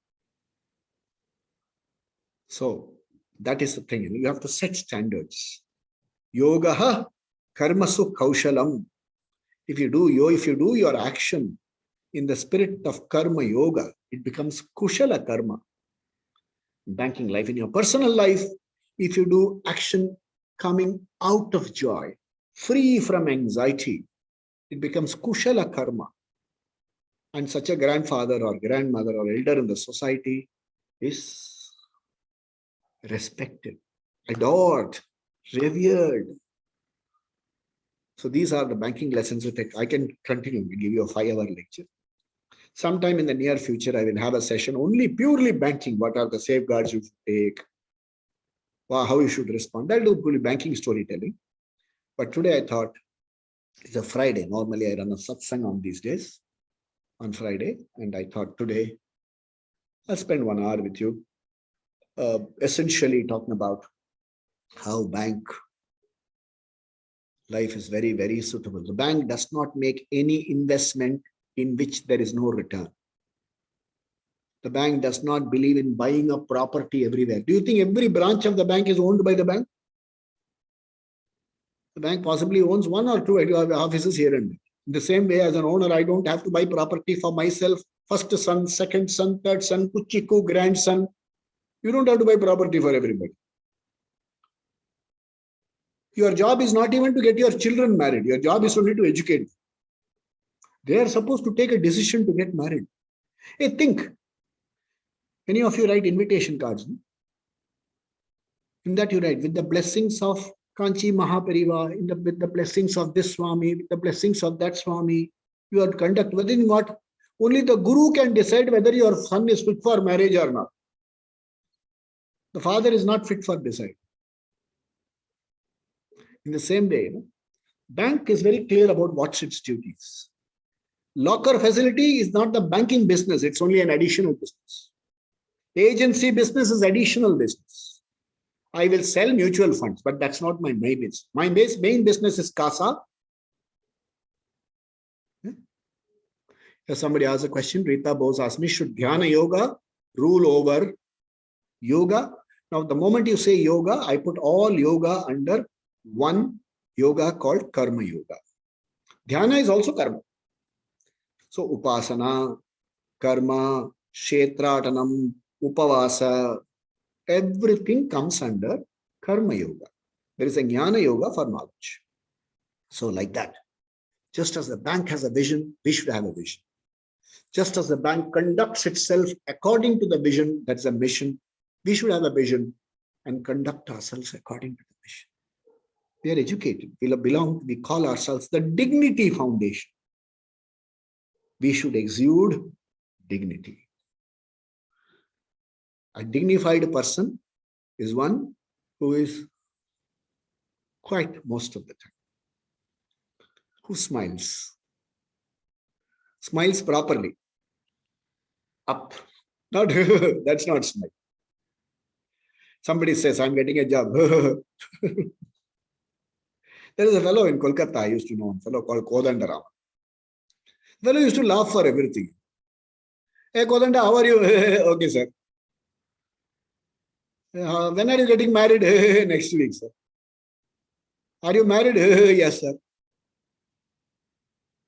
So that is the thing. You have to set standards. Yogaha karmasu kaushalam. If you do your action in the spirit of karma yoga, it becomes kushala karma. In banking life, in your personal life, if you do action coming out of joy, free from anxiety, it becomes kushala karma. And such a grandfather or grandmother or elder in the society is respected, adored, revered. So these are the banking lessons. I can continue to give you a 5-hour lecture. Sometime in the near future, I will have a session only purely banking. What are the safeguards you should take? How you should respond. I'll do purely banking storytelling. But today I thought it's a Friday. Normally I run a satsang on these days, on Friday. And I thought today I'll spend 1 hour with you, essentially talking about how bank life is very, very suitable. The bank does not make any investment in which there is no return. The bank does not believe in buying a property everywhere. Do you think every branch of the bank is owned by the bank? The bank possibly owns 1 or 2 offices here and there. In the same way, as an owner, I don't have to buy property for myself. First son, second son, third son, kuchiku, grandson. You don't have to buy property for everybody. Your job is not even to get your children married. Your job is only to educate them. They are supposed to take a decision to get married. Hey, think. Many of you write invitation cards. No? In that you write, with the blessings of Kanchi Mahapariva, with the blessings of this Swami, with the blessings of that Swami, you are conduct within what? Only the Guru can decide whether your son is fit for marriage or not. The father is not fit for decide. In the same way, bank is very clear about what's its duties. Locker facility is not the banking business, it's only an additional business. Agency business is additional business. I will sell mutual funds, but that's not my main business. My main business is CASA. Somebody asked a question, Rita Bose asked me, should Dhyana Yoga rule over yoga? Now, the moment you say yoga, I put all yoga under one yoga called Karma Yoga. Dhyana is also karma. So, Upasana, Karma, Kshetratanam, Upavasa, everything comes under Karma Yoga. There is a Jnana Yoga for knowledge. So like that, just as the bank has a vision, we should have a vision. Just as the bank conducts itself according to the vision, that's a mission, we should have a vision and conduct ourselves according to the mission. We are educated, we call ourselves the Dignity Foundation. We should exude dignity. A dignified person is one who is quiet most of the time, who smiles properly, up, not that's not smile. Somebody says, I'm getting a job. There is a fellow in Kolkata, I used to know, a fellow called Kodandaram. The fellow used to laugh for everything. Hey Kodanda, how are you? Okay, sir. When are you getting married? Next week, sir. Are you married? Yes, sir.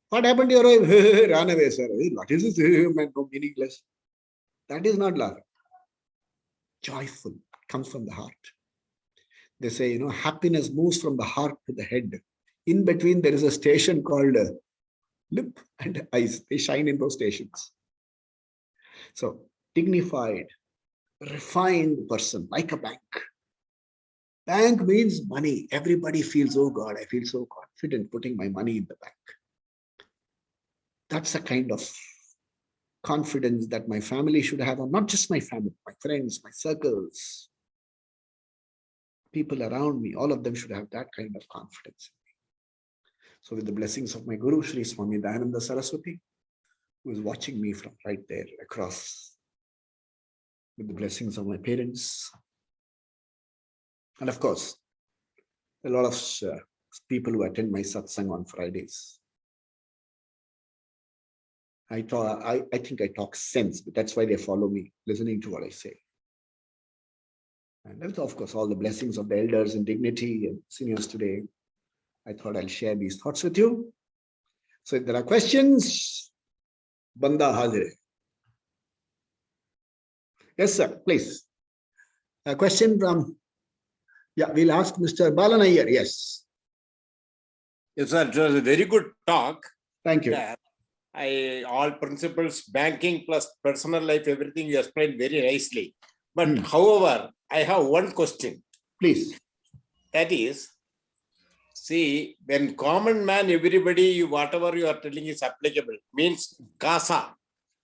What happened to your wife? Ran away, sir. What is this? No, meaningless. That is not laughing. Joyful. Comes from the heart. They say, happiness moves from the heart to the head. In between, there is a station called lip and eyes. They shine in those stations. So, dignified, refined person, like a bank. Bank means money. Everybody feels, oh God, I feel so confident putting my money in the bank. That's the kind of confidence that my family should have, and not just my family, my friends, my circles, people around me, all of them should have that kind of confidence. So with the blessings of my Guru, Sri Swami Dayananda Saraswati, who is watching me from right there across, with the blessings of my parents, and of course, a lot of people who attend my satsang on Fridays. I think I talk sense, but that's why they follow me, listening to what I say. And of course, all the blessings of the elders and dignity and seniors today. I thought I'll share these thoughts with you. So if there are questions, Banda Hazir. Yes, sir, please. A question from, yeah, we'll ask Mr. Balan Iyer. Yes. Yes, sir. It was a very good talk. Thank you. There. All principles, banking plus personal life, everything you explained very nicely. But however, I have one question. Please. That is, see, when common man, everybody, whatever you are telling is applicable, means CASA,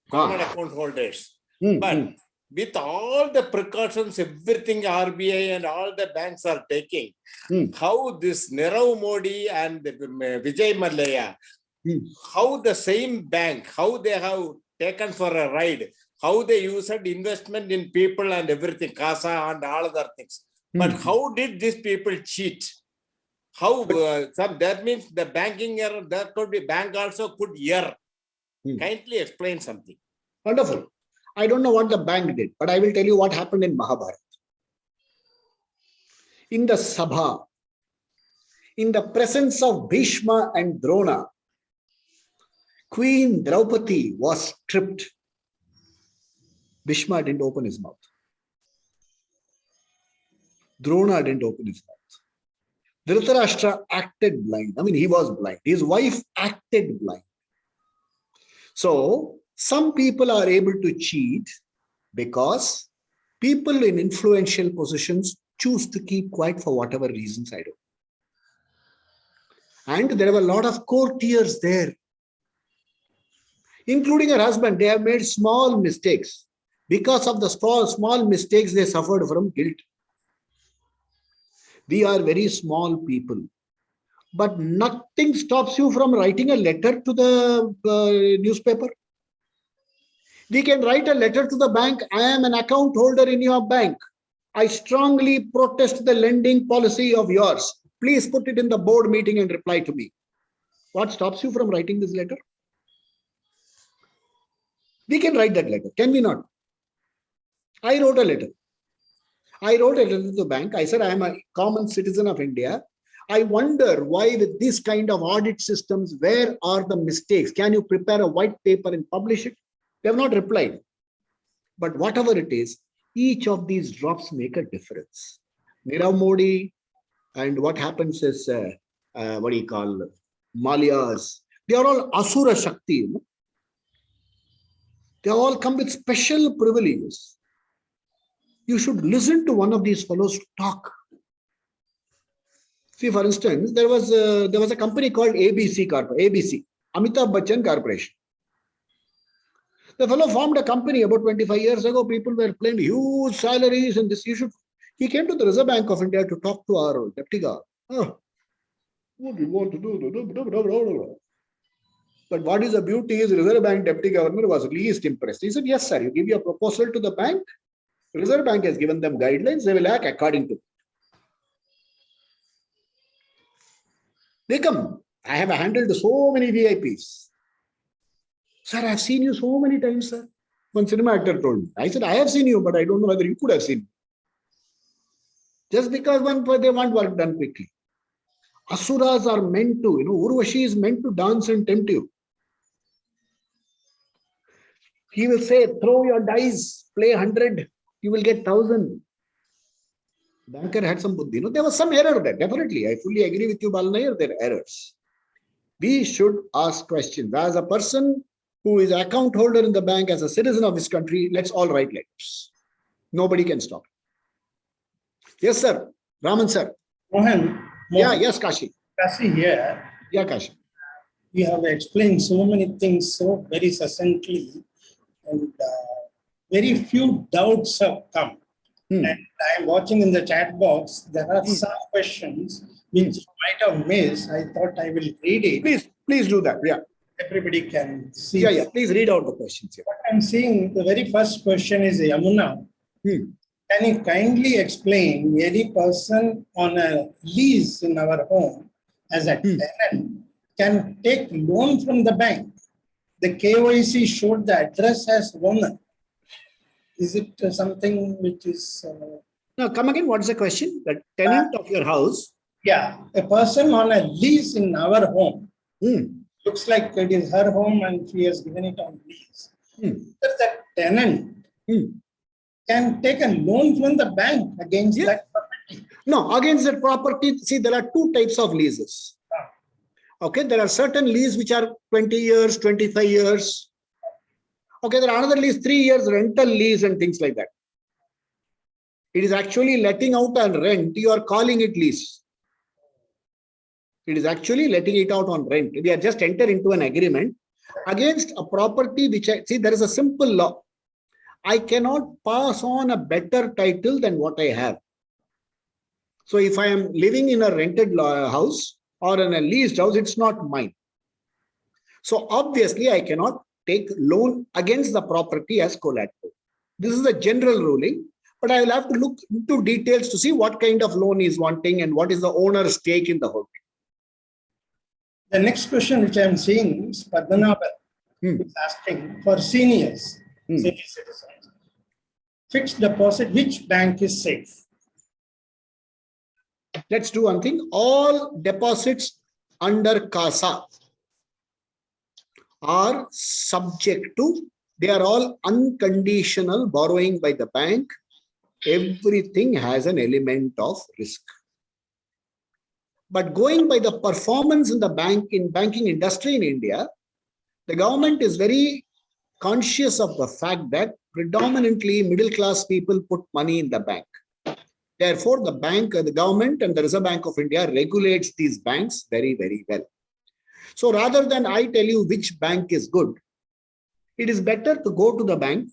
common account holders. But with all the precautions, everything RBI and all the banks are taking, how this Nirav Modi and Vijay Mallya, how the same bank, how they have taken for a ride, how they used investment in people and everything, CASA and all other things. But how did these people cheat? How that means the banking error, that could be bank also could err. Kindly explain something. Wonderful. I don't know what the bank did, but I will tell you what happened in Mahabharata. In the Sabha, in the presence of Bhishma and Drona, Queen Draupadi was stripped. Bhishma didn't open his mouth. Drona didn't open his mouth. Dhritarashtra acted blind. I mean, he was blind. His wife acted blind. So, some people are able to cheat because people in influential positions choose to keep quiet for whatever reasons, I don't know. And there were a lot of courtiers there, including her husband. They have made small mistakes. Because of the small mistakes, they suffered from guilt. We are very small people. But nothing stops you from writing a letter to the newspaper. We can write a letter to the bank. I am an account holder in your bank. I strongly protest the lending policy of yours. Please put it in the board meeting and reply to me. What stops you from writing this letter? We can write that letter, can we not? I wrote a letter. I wrote a letter to the bank. I said, I am a common citizen of India. I wonder why with this kind of audit systems, where are the mistakes? Can you prepare a white paper and publish it? They have not replied. But whatever it is, each of these drops make a difference. Nirav Modi and what happens is, what do you call, Malyas, they are all Asura Shakti. You know? They all come with special privileges. You should listen to one of these fellows talk. See, for instance, there was a company called ABC, Amitabh Bachchan Corporation. The fellow formed a company about 25 years ago. People were paying huge salaries and this. He came to the Reserve Bank of India to talk to our deputy governor. Oh, what do you want to do? But what is the beauty is Reserve Bank deputy governor was least impressed. He said, yes, sir, you give your proposal to the bank. Reserve Bank has given them guidelines. They will act according to it. They come. I have handled so many VIPs. Sir, I have seen you so many times, sir. One cinema actor told me. I said, I have seen you, but I don't know whether you could have seen me. Just because they want work done quickly. Asuras are meant to, Urvashi is meant to dance and tempt you. He will say, throw your dice, play 100, you will get 1,000. Banker had some buddhi. No, there was some error there. Definitely. I fully agree with you, Balnair. There are errors. We should ask questions. As a person who is an account holder in the bank, as a citizen of this country, let's all write letters. Nobody can stop. Yes, sir. Raman, sir. Mohan, Yeah, yes, Kashi. Kasi here, Yeah, Kashi. you have explained so many things so very succinctly, and very few doubts have come. And I am watching in the chat box, there are some questions which you might have missed. I thought I will read it. Please do that. Yeah. Everybody can see. Yeah. Please read out the questions here. What I'm seeing, the very first question is Yamuna. Can you kindly explain any person on a lease in our home as a tenant can take loan from the bank? The KYC showed the address as owner. Is it something which is... Now, come again. What's the question? The tenant of your house? Yeah, a person on a lease in our home. Looks like it is her home and she has given it on lease. The tenant can take a loan from the bank against that property. No, against that property. See, there are two types of leases. Okay, there are certain leases which are 20 years, 25 years. Okay, there are another lease, 3 years rental lease and things like that. It is actually letting out on rent. You are calling it lease. It is actually letting it out on rent. We are just enter into an agreement against a property which see, there is a simple law. I cannot pass on a better title than what I have. So if I am living in a rented house or in a leased house, it's not mine. So obviously I cannot take loan against the property as collateral. This is the general ruling, but I will have to look into details to see what kind of loan is wanting and what is the owner's stake in the whole thing. The next question which I am seeing is Padmanabhan is asking for seniors, senior citizens, fixed deposit, which bank is safe? Let's do one thing. All deposits under CASA are subject to, they are all unconditional borrowing by the bank. Everything has an element of risk. But going by the performance in the banking industry in India, the government is very conscious of the fact that predominantly middle class people put money in the bank. Therefore, the government and the Reserve Bank of India regulates these banks very, very well. So rather than I tell you which bank is good, it is better to go to the bank,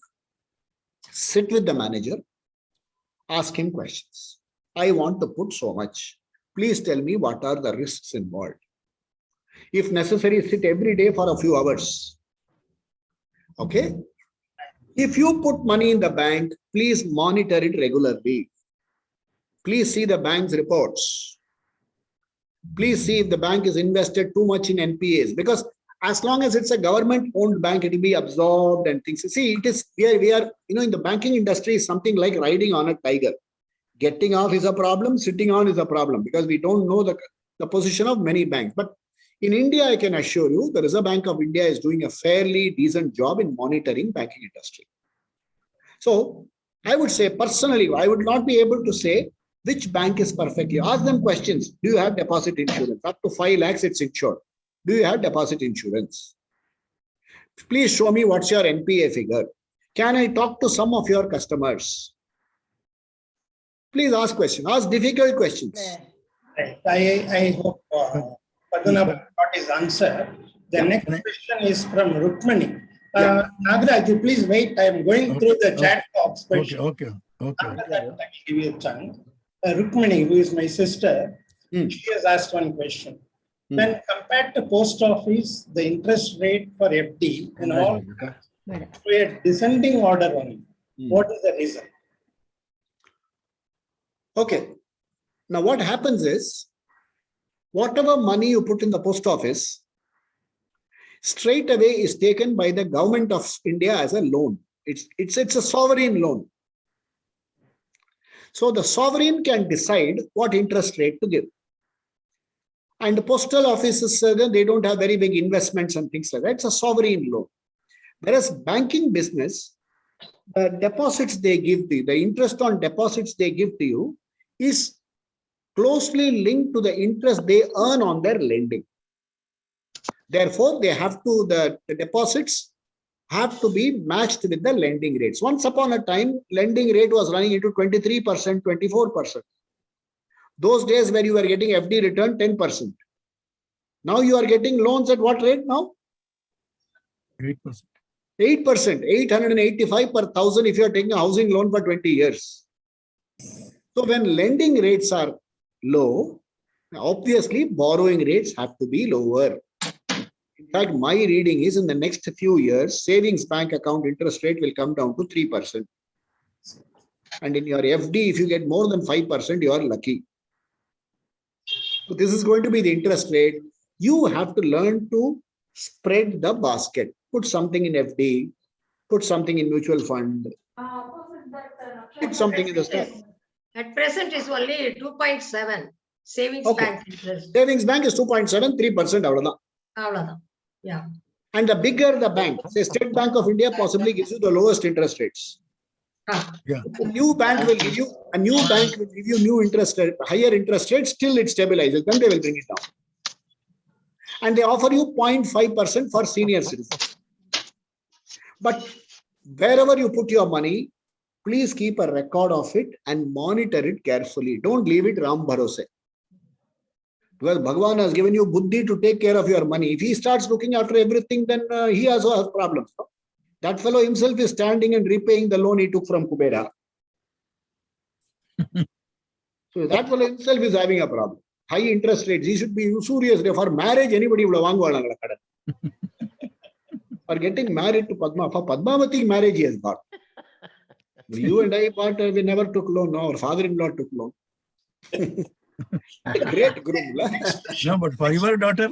sit with the manager, ask him questions. I want to put so much. Please tell me what are the risks involved. If necessary, sit every day for a few hours. Okay? If you put money in the bank, please monitor it regularly. Please see the bank's reports. Please see if the bank is invested too much in NPAs, because as long as it's a government-owned bank, it will be absorbed and things. See, it is we are in the banking industry is something like riding on a tiger. Getting off is a problem, sitting on is a problem, because we don't know the position of many banks. But in India, I can assure you, the Reserve Bank of India is doing a fairly decent job in monitoring banking industry. So I would say personally, I would not be able to say which bank is perfectly. Ask them questions. Do you have deposit insurance? Up to 5 lakhs, it's insured. Do you have deposit insurance? Please show me what's your NPA figure. Can I talk to some of your customers? Please ask questions. Ask difficult questions. Right. I hope Padmanabhan got his answer. The next question is from Rukmani. Nagraj, you please wait. I am going through the chat box question. Okay. After that, I will give you a chance. Rukmani, who is my sister, she has asked one question. When compared to post office, the interest rate for FD and all to a descending order only. What is the reason? Okay. Now what happens is, whatever money you put in the post office, straight away is taken by the government of India as a loan. It's a sovereign loan. So the sovereign can decide what interest rate to give. And the postal offices, they don't have very big investments and things like that. It's a sovereign loan. Whereas banking business, the deposits they give to you, the interest on deposits they give to you is closely linked to the interest they earn on their lending. Therefore, they have to, the deposits have to be matched with the lending rates. Once upon a time, lending rate was running into 23%, 24%. Those days where you were getting FD return 10%. Now you are getting loans at what rate now? 8%. 8%, 885 per thousand if you are taking a housing loan for 20 years. So when lending rates are low, obviously borrowing rates have to be lower. In fact, my reading is in the next few years, savings bank account interest rate will come down to 3%. And in your FD, if you get more than 5%, you are lucky. So this is going to be the interest rate. You have to learn to spread the basket. Put something in FD, put something in mutual fund, put something in the stock. At present is only 2.7 savings Okay. bank interest. Savings bank is 2.7, 3%. Avladhan. Yeah. And the bigger the bank, say State Bank of India possibly gives you the lowest interest rates. Yeah. A new bank will give you new interest rate, higher interest rates, till it stabilizes, then they will bring it down. And they offer you 0.5% for senior citizens. But wherever you put your money, please keep a record of it and monitor it carefully. Don't leave it Ram Bharose. Because Bhagavan has given you buddhi to take care of your money. If he starts looking after everything, then he also has problems. No? That fellow himself is standing and repaying the loan he took from Kubera. So that fellow himself is having a problem. High interest rates. He should be usurious. For marriage, anybody would have For getting married to Padma. For Padmavati marriage, he has got. You and I bought, we never took loan. No, our father-in-law took loan. A great groom. No, but for your daughter,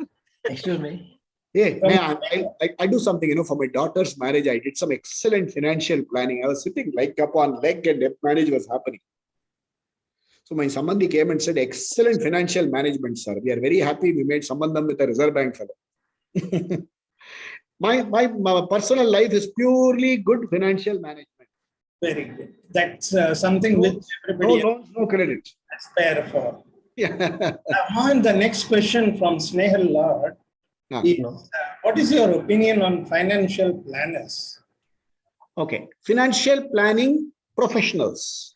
Excuse me. Hey, I do something, for my daughter's marriage, I did some excellent financial planning. I was sitting like upon leg and marriage was happening. So my Sambandhi came and said, excellent financial management, sir. We are very happy we made Sambandham with a Reserve Bank fellow. my personal life is purely good financial management. Very good. That's something which everybody No credit. aspire for. Yeah. Mohan, the next question from Snehal Lord is, what is your opinion on financial planners? Okay. Financial planning professionals.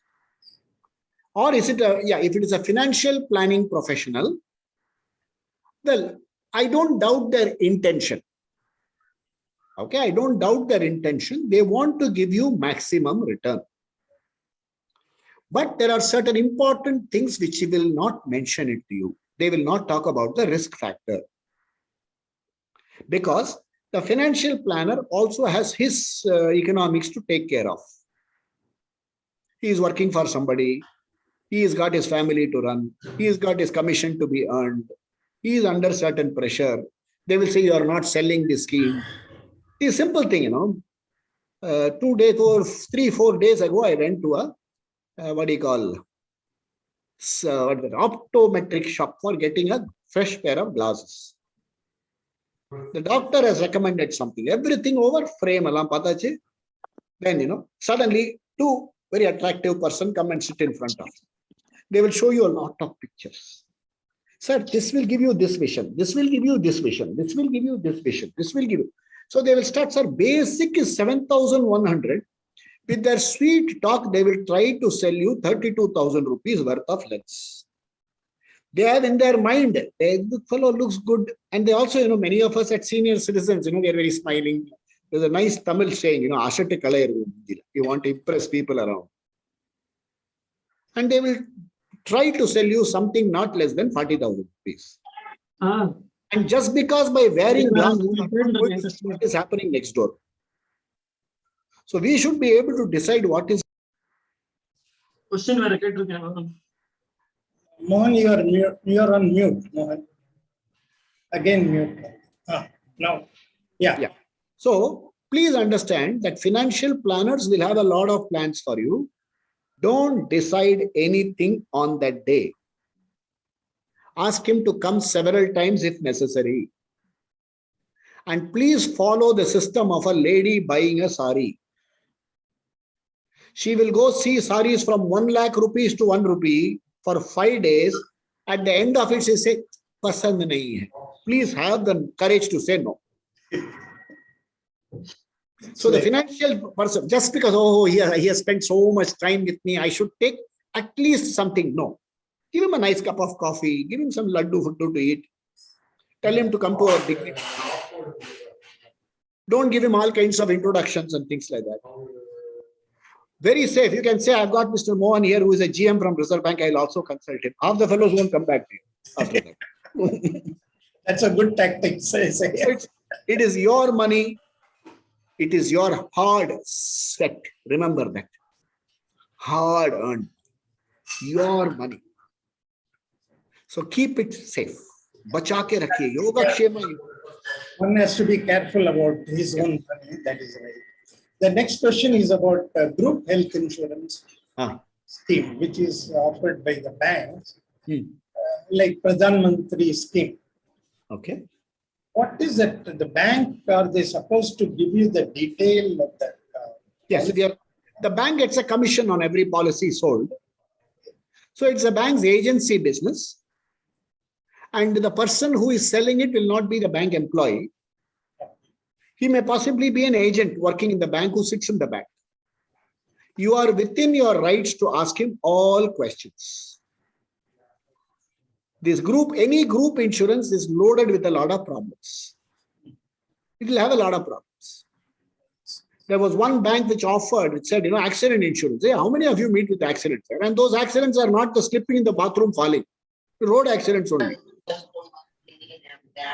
Or is it if it is a financial planning professional, well, I don't doubt their intention. Okay, I don't doubt their intention. They want to give you maximum return. But there are certain important things which he will not mention it to you. They will not talk about the risk factor. Because the financial planner also has his economics to take care of. He is working for somebody. He has got his family to run. He has got his commission to be earned. He is under certain pressure. They will say you are not selling the scheme. It's a simple thing, 2 days or 3-4 days ago, I went to a optometric shop for getting a fresh pair of glasses. The doctor has recommended something. Everything over frame. Then, suddenly 2 very attractive person come and sit in front of you. They will show you a lot of pictures. Sir, this will give you this vision. This will give you this vision. This will give you this vision. This will give you. So they will start, sir, basic is 7,100. With their sweet talk, they will try to sell you 32,000 rupees worth of lens. They have in their mind, the fellow looks good. And they also, many of us at senior citizens, they are very smiling. There's a nice Tamil saying, Ashate Kalayar. You want to impress people around. And they will try to sell you something not less than 40,000 rupees. And just because by wearing glasses, what is happening next door. So we should be able to decide what is. Question Mohan, you are on mute, Mohan. Again mute. Now. Yeah. So please understand that financial planners will have a lot of plans for you. Don't decide anything on that day. Ask him to come several times if necessary. And please follow the system of a lady buying a sari. She will go see saris from 1 lakh rupees to 1 rupee. for 5 days. At the end of it, she say, "Pasand nahi hai." Please have the courage to say no. So the financial person, just because, oh, he has spent so much time with me, I should take at least something. No. Give him a nice cup of coffee. Give him some laddu to eat. Tell him to come to our dignity. Don't give him all kinds of introductions and things like that. Very safe. You can say, I've got Mr. Mohan here, who is a GM from Reserve Bank. I'll also consult him. Half the fellows won't come back to you after that. That's a good tactic. It is your money. It is your hard set. Remember that. Hard earned. Your money. So keep it safe. Bacha ke rakhiye. Yoga kshema. One has to be careful about his own money. That is right. The next question is about group health insurance scheme, which is offered by the banks, like Pradhan Mantri scheme. Okay. What is that? The bank, are they supposed to give you the detail of that? Yes, the bank gets a commission on every policy sold. So it's a bank's agency business. And the person who is selling it will not be the bank employee. He may possibly be an agent working in the bank who sits in the bank. You are within your rights to ask him all questions. Any group insurance is loaded with a lot of problems. It will have a lot of problems. There was one bank which offered, it said, accident insurance. Hey, how many of you meet with accidents? And those accidents are not the slipping in the bathroom falling. Road accidents only.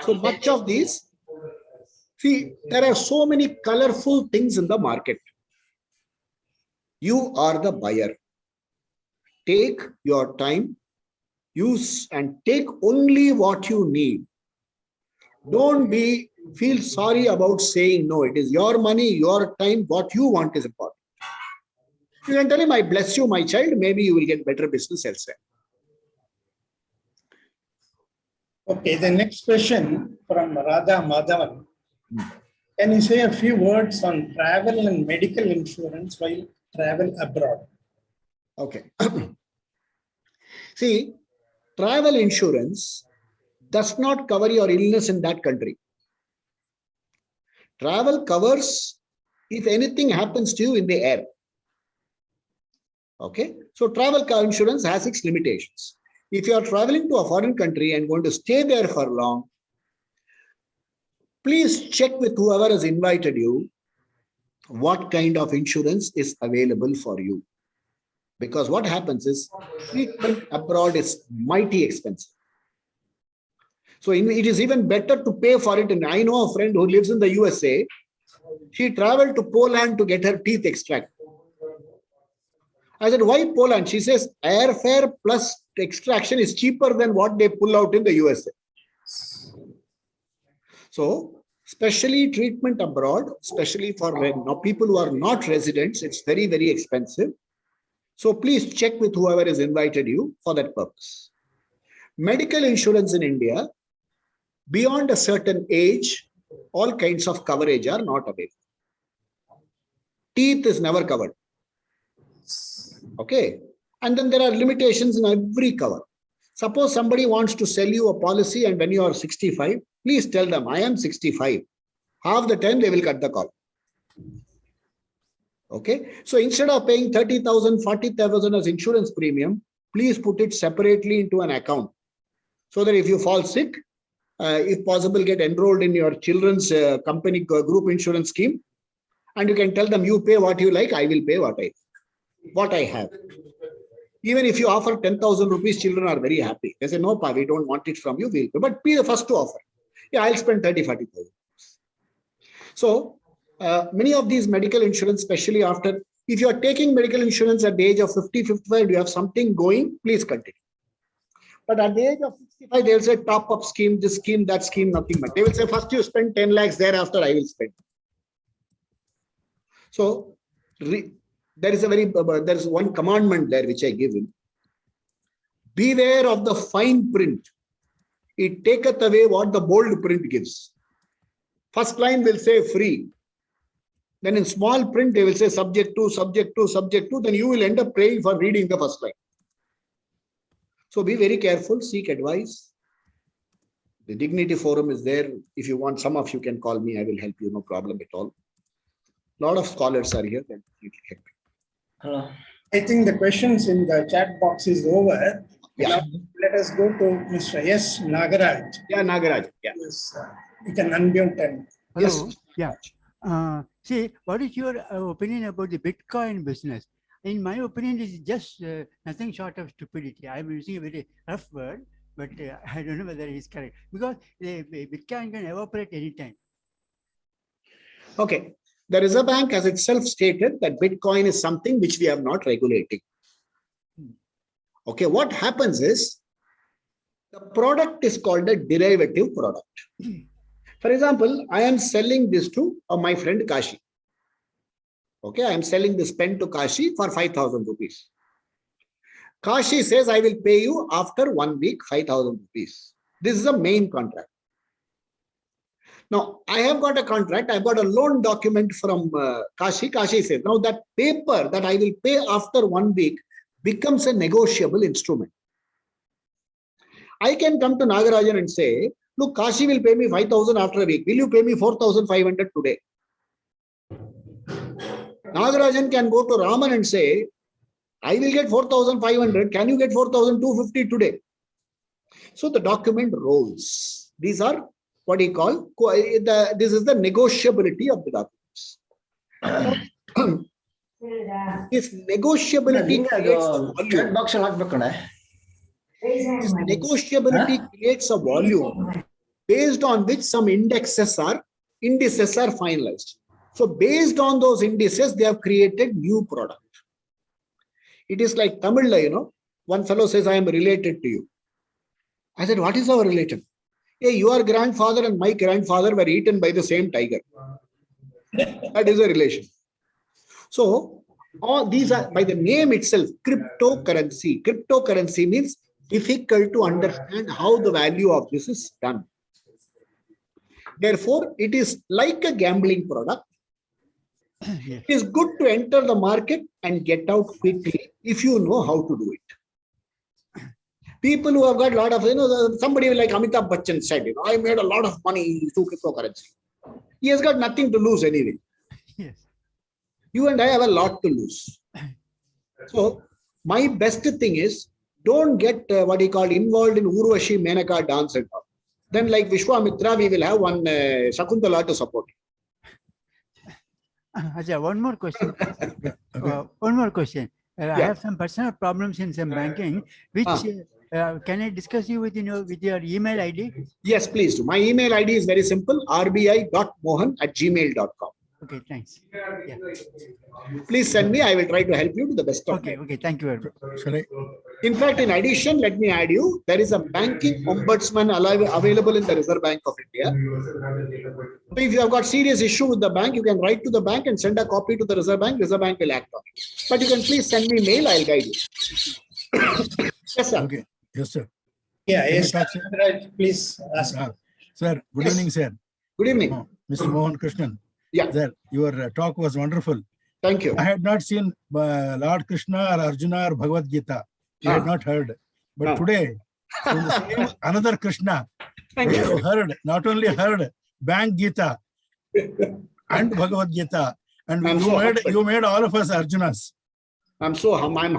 So much of these, see, there are so many colorful things in the market. You are the buyer. Take your time, use and take only what you need. Don't feel sorry about saying no. It is your money, your time, what you want is important. You can tell him, I bless you, my child. Maybe you will get better business elsewhere. Okay, the next question from Radha Madhavan. Can you say a few words on travel and medical insurance while travel abroad? Okay. See, travel insurance does not cover your illness in that country. Travel covers if anything happens to you in the air. Okay. So travel insurance has its limitations. If you are traveling to a foreign country and going to stay there for long, please check with whoever has invited you what kind of insurance is available for you. Because what happens is treatment abroad is mighty expensive. So it is even better to pay for it. And I know a friend who lives in the USA. She traveled to Poland to get her teeth extracted. I said, why Poland? She says, airfare plus extraction is cheaper than what they pull out in the USA. So, especially treatment abroad, especially for people who are not residents, it's very, very expensive. So please check with whoever has invited you for that purpose. Medical insurance in India, beyond a certain age, all kinds of coverage are not available. Teeth is never covered. Okay. And then there are limitations in every cover. Suppose somebody wants to sell you a policy and when you are 65, please tell them, I am 65. Half the time they will cut the call. Okay. So instead of paying 30,000, 40,000 as insurance premium, please put it separately into an account. So that if you fall sick, if possible, get enrolled in your children's company group insurance scheme. And you can tell them, you pay what you like, I will pay what I have. Even if you offer 10,000 rupees, children are very happy. They say, no, pa, we don't want it from you. We'll pay. But be the first to offer. Yeah, I'll spend 30, 40,000. So many of these medical insurance, especially after, if you are taking medical insurance at the age of 50, 55, you have something going, please continue. But at the age of 65, they'll say top up scheme, this scheme, that scheme, nothing much. They will say, first you spend 10 lakhs, thereafter I will spend. So there is one commandment there which I give him. Beware of the fine print. It taketh away what the bold print gives. First line will say free. Then in small print, they will say subject to, subject to, subject to. Then you will end up paying for reading the first line. So be very careful, seek advice. The Dignity Forum is there. If you want, some of you can call me. I will help you, no problem at all. A lot of scholars are here. Then you can help me. Hello. I think the questions in the chat box is over. Yeah. Now, let us go to Mr. S. Nagaraj. Yeah, Nagaraj. Yeah. Yes, you can unmute and Hello. Yes. Yeah. See, what is your opinion about the Bitcoin business? In my opinion, it's just nothing short of stupidity. I'm using a very rough word, but I don't know whether it's correct because the Bitcoin can evaporate anytime. Okay. The Reserve Bank has itself stated that Bitcoin is something which we are not regulating. Okay. What happens is the product is called a derivative product. For example, I am selling this to my friend Kashi. Okay, I am selling this pen to Kashi for 5,000 rupees. Kashi says, I will pay you after 1 week, 5,000 rupees. This is the main contract. Now, I have got a contract. I've got a loan document from Kashi. Kashi says, now that paper that I will pay after 1 week becomes a negotiable instrument. I can come to Nagarajan and say, look, Kashi will pay me 5,000 after a week. Will you pay me 4,500 today? Nagarajan can go to Raman and say, I will get 4,500. Can you get 4,250 today? So the document rolls. These are what he call, this is the negotiability of the documents. This negotiability creates a Chat volume. box This negotiability creates a volume based on which some indices are finalized. So based on those indices, they have created new product. It is like Tamil, you know, one fellow says, I am related to you. I said, what is our relation? Hey, your grandfather and my grandfather were eaten by the same tiger. That is a relation. So all these are by the name itself, cryptocurrency. Cryptocurrency means difficult to understand how the value of this is done. Therefore, it is like a gambling product. Yes. It is good to enter the market and get out quickly if you know how to do it. People who have got a lot of, somebody like Amitabh Bachchan said, I made a lot of money through cryptocurrency. He has got nothing to lose anyway. Yes. You and I have a lot to lose. So my best thing is, don't get what he called involved in Urvashi Menaka dance and all. Then like Vishwamitra, we will have one Shakuntala to support. Ajay, one more question. Yeah, okay. One more question. I Yeah. have some personal problems in some banking, which can I discuss you with your email ID? Yes, please do. My email ID is very simple, rbi.mohan@gmail.com. Okay, thanks. Yeah. Please send me. I will try to help you to the best of Okay, my. okay, thank you very much. Shall I? In fact, in addition, let me add you, there is a banking ombudsman available in the Reserve Bank of India. So if you have got serious issue with the bank, you can write to the bank and send a copy to the Reserve Bank. Reserve Bank will act on it. But you can please send me mail. I'll guide you. Yes, sir. Okay. Yes, sir. yeah, Can I yes, talk, sir? Nagaraj, please ask. Sir, good Yes. evening, sir. Good evening. Mr. Mohan Krishnan. Yeah. Sir, your talk was wonderful. Thank you. I had not seen Lord Krishna or Arjuna or Bhagavad Gita. I had not heard. But today, from the same another Krishna, Thank we you. have heard, not only heard Bank Gita and Bhagavad Gita, and I'm so you made all of us Arjunas. I'm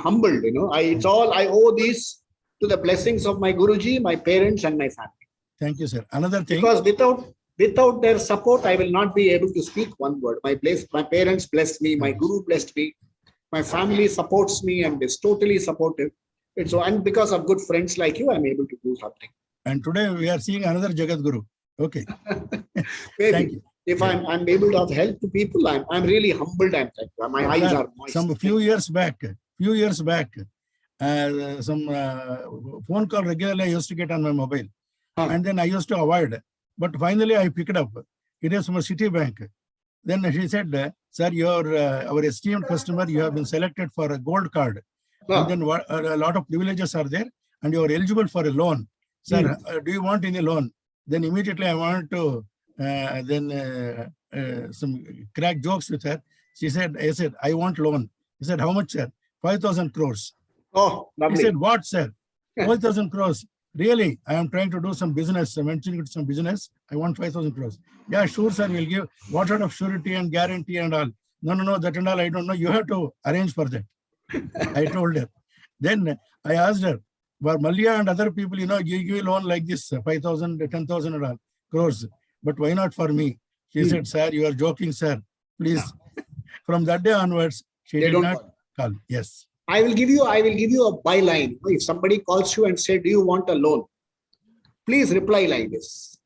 humbled, I owe these to the blessings of my Guruji, my parents, and my family. Thank you, sir. Another thing. Because without their support, I will not be able to speak one word. My parents blessed me, my Guru blessed me, my family supports me and is totally supportive. And because of good friends like you, I'm able to do something. And today we are seeing another Jagat Guru. Okay. Maybe. Thank you. If I'm able to have help to people, I'm really humbled. I'm thankful. My eyes Sir, are moist. few years back, some phone call regularly I used to get on my mobile, and then I used to avoid. But finally I picked up. It is from a Citibank. Then she said, "Sir, our esteemed customer. You have been selected for a gold card, and then a lot of privileges are there, and you are eligible for a loan. Sir, do you want any loan?" Then immediately I wanted to some crack jokes with her. I said, I want loan. He said, how much, sir? 5,000 crores. Oh, lovely. He said, what, sir? 5,000 crores. Really, I am trying to do some business. I'm mentioning some business. I want 5,000 crores. Yeah, sure, sir. We'll give what sort of surety and guarantee and all. No, that and all. I don't know. You have to arrange for that. I told her. Then I asked her, for Malia and other people, you give loan like this, 5,000, 10,000 and all crores. But why not for me? She said, sir, you are joking, sir. Please. From that day onwards, she did not call. Yes. I will give you a byline. If somebody calls you and say, do you want a loan? Please reply like this.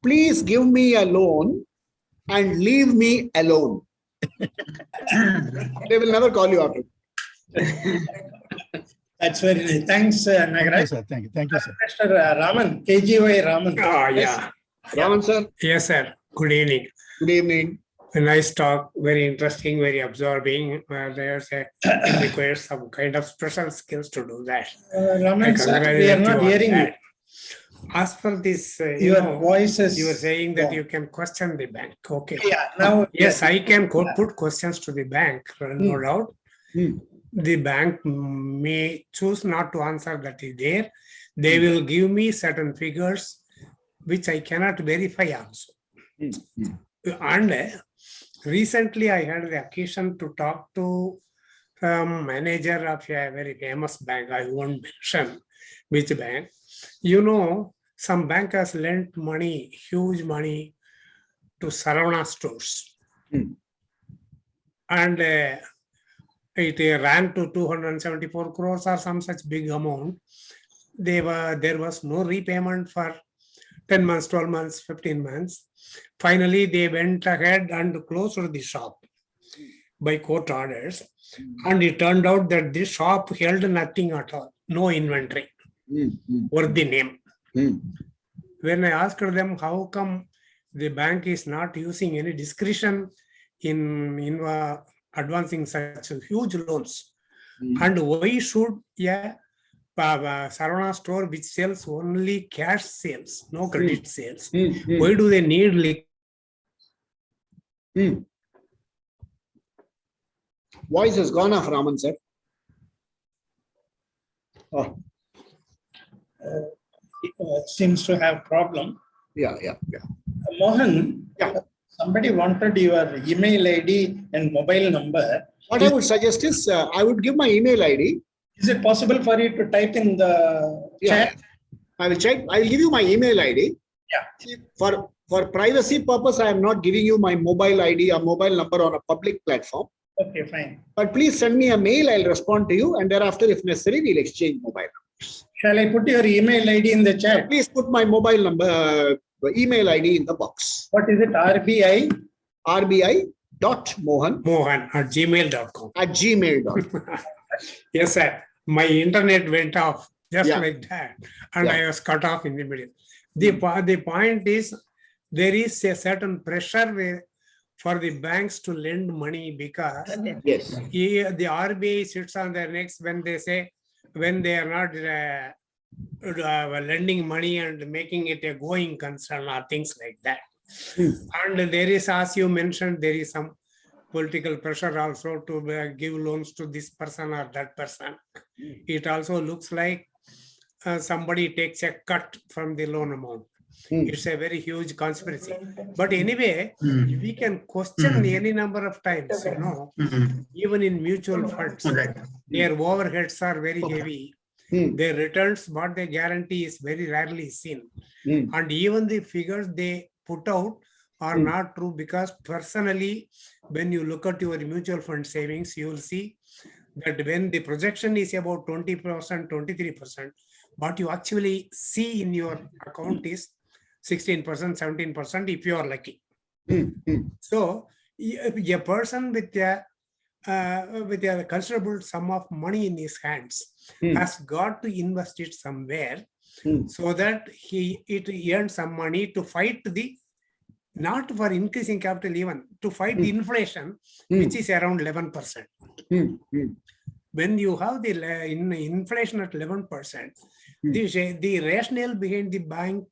Please give me a loan and leave me alone. They will never call you after. That's very nice. Thanks, Nagaraj. Sir. Thank you, sir. Mr. Raman, KGY Raman. Yeah. Raman, sir. Yes, sir. Good evening. Good evening. A nice talk, very interesting, very absorbing. It requires some kind of special skills to do that. Raman, sir, we are not hearing you. As for this, Your voice is. you were saying that you can question the bank. Okay. Yeah, now. Yes, I can put questions to the bank, no doubt. The bank may choose not to answer that is there. They will give me certain figures which I cannot verify also. And recently I had the occasion to talk to manager of a very famous bank. I won't mention which bank. Some bank has lent money, huge money to Saravana stores. And it ran to 274 crores or some such big amount. There was no repayment for 10 months, 12 months, 15 months. Finally, they went ahead and closed the shop by court orders. And it turned out that this shop held nothing at all, no inventory worthy name. When I asked them how come the bank is not using any discretion in advancing such huge loans, and why should Saravana store which sells only cash sales, no credit sales, why do they need Voice has gone off, Raman, sir. Seems to have problem. Yeah. Mohan, somebody wanted your email ID and mobile number. What I would suggest is, I would give my email ID. Is it possible for you to type in the chat? I will check. I will give you my email ID. Yeah. For privacy purpose, I am not giving you my mobile ID or mobile number on a public platform. Okay, fine. But please send me a mail. I'll respond to you, and thereafter, if necessary, we'll exchange mobile numbers. Shall I put your email ID in the chat? Please put my mobile number, email ID in the box. What is it? RBI? RBI.Mohan at gmail.com. At gmail.com. Yes, sir. My internet went off just like that, and I was cut off in the middle. The point is, there is a certain pressure for the banks to lend money because the RBI sits on their necks when they say, when they are not lending money and making it a going concern or things like that. And there is, as you mentioned, there is some political pressure also to give loans to this person or that person. It also looks like somebody takes a cut from the loan amount. It's a very huge conspiracy. But anyway, we can question any number of times, even in mutual funds, their overheads are very heavy. Their returns, what they guarantee is very rarely seen. And even the figures they put out are not true, because personally, when you look at your mutual fund savings, you will see that when the projection is about 20%, 23%, what you actually see in your account is 16%, 17% if you are lucky. So a person with a considerable sum of money in his hands has got to invest it somewhere so that it earns some money to fight not for increasing capital even, to fight the inflation, which is around 11%. When you have the inflation at 11%, the rationale behind the bank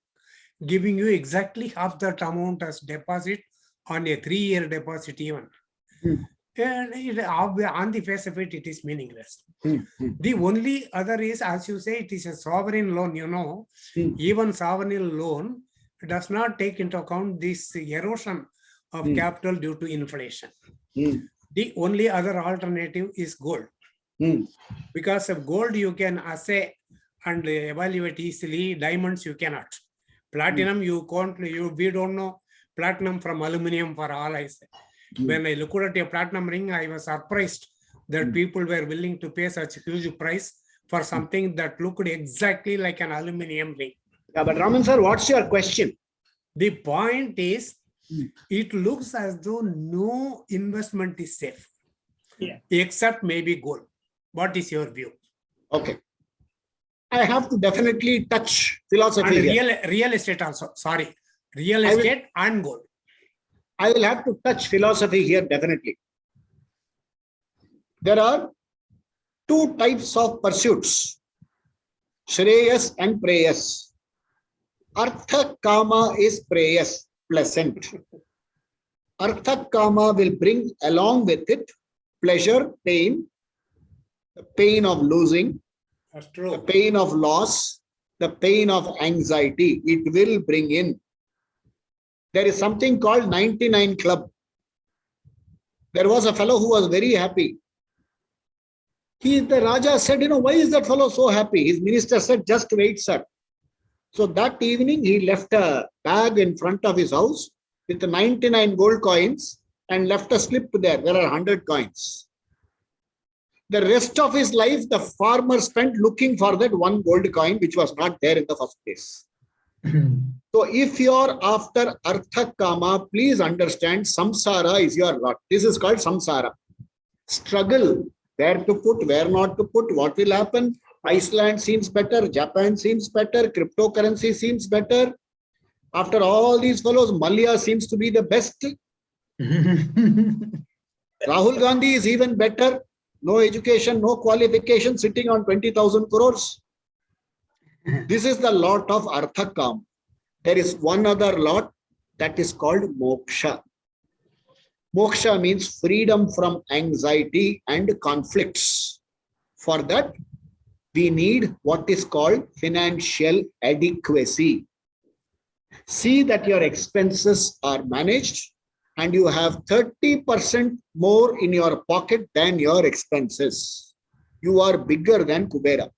giving you exactly half that amount as deposit on a 3-year deposit even. And on the face of it, it is meaningless. Hmm. The only other is, as you say, it is a sovereign loan, even sovereign loan does not take into account this erosion of capital due to inflation. The only other alternative is gold. Because of gold, you can assay and evaluate easily. Diamonds, you cannot. Platinum, you can't, we don't know platinum from aluminum for all I say. When I looked at a platinum ring, I was surprised that people were willing to pay such a huge price for something that looked exactly like an aluminum ring. Yeah, but Raman sir, what's your question? The point is, it looks as though no investment is safe, except maybe gold. What is your view? Okay. I have to definitely touch philosophy And here. real estate also, sorry. Real estate and gold. I will have to touch philosophy here definitely. There are two types of pursuits, Shreyas and Preyas. Artha Kama is Preyas, pleasant. Artha Kama will bring along with it pleasure, pain, the pain of losing, That's true. the pain of loss, the pain of anxiety. It will bring in. There is something called 99 Club. There was a fellow who was very happy. The Raja said, why is that fellow so happy? His minister said, just wait, sir. So that evening, he left a bag in front of his house with 99 gold coins and left a slip there. There are 100 coins. The rest of his life, the farmer spent looking for that one gold coin, which was not there in the first place. So if you are after Artha Kama, please understand samsara is your lot. This is called samsara. Struggle, where to put, where not to put, what will happen. Iceland seems better, Japan seems better, cryptocurrency seems better. After all these fellows, Malia seems to be the best. Rahul Gandhi is even better. No education, no qualification, sitting on 20,000 crores. This is the lot of Artha Kama. There is one other lot that is called moksha. Moksha means freedom from anxiety and conflicts. For that, we need what is called financial adequacy. See that your expenses are managed and you have 30% more in your pocket than your expenses. You are bigger than Kubera.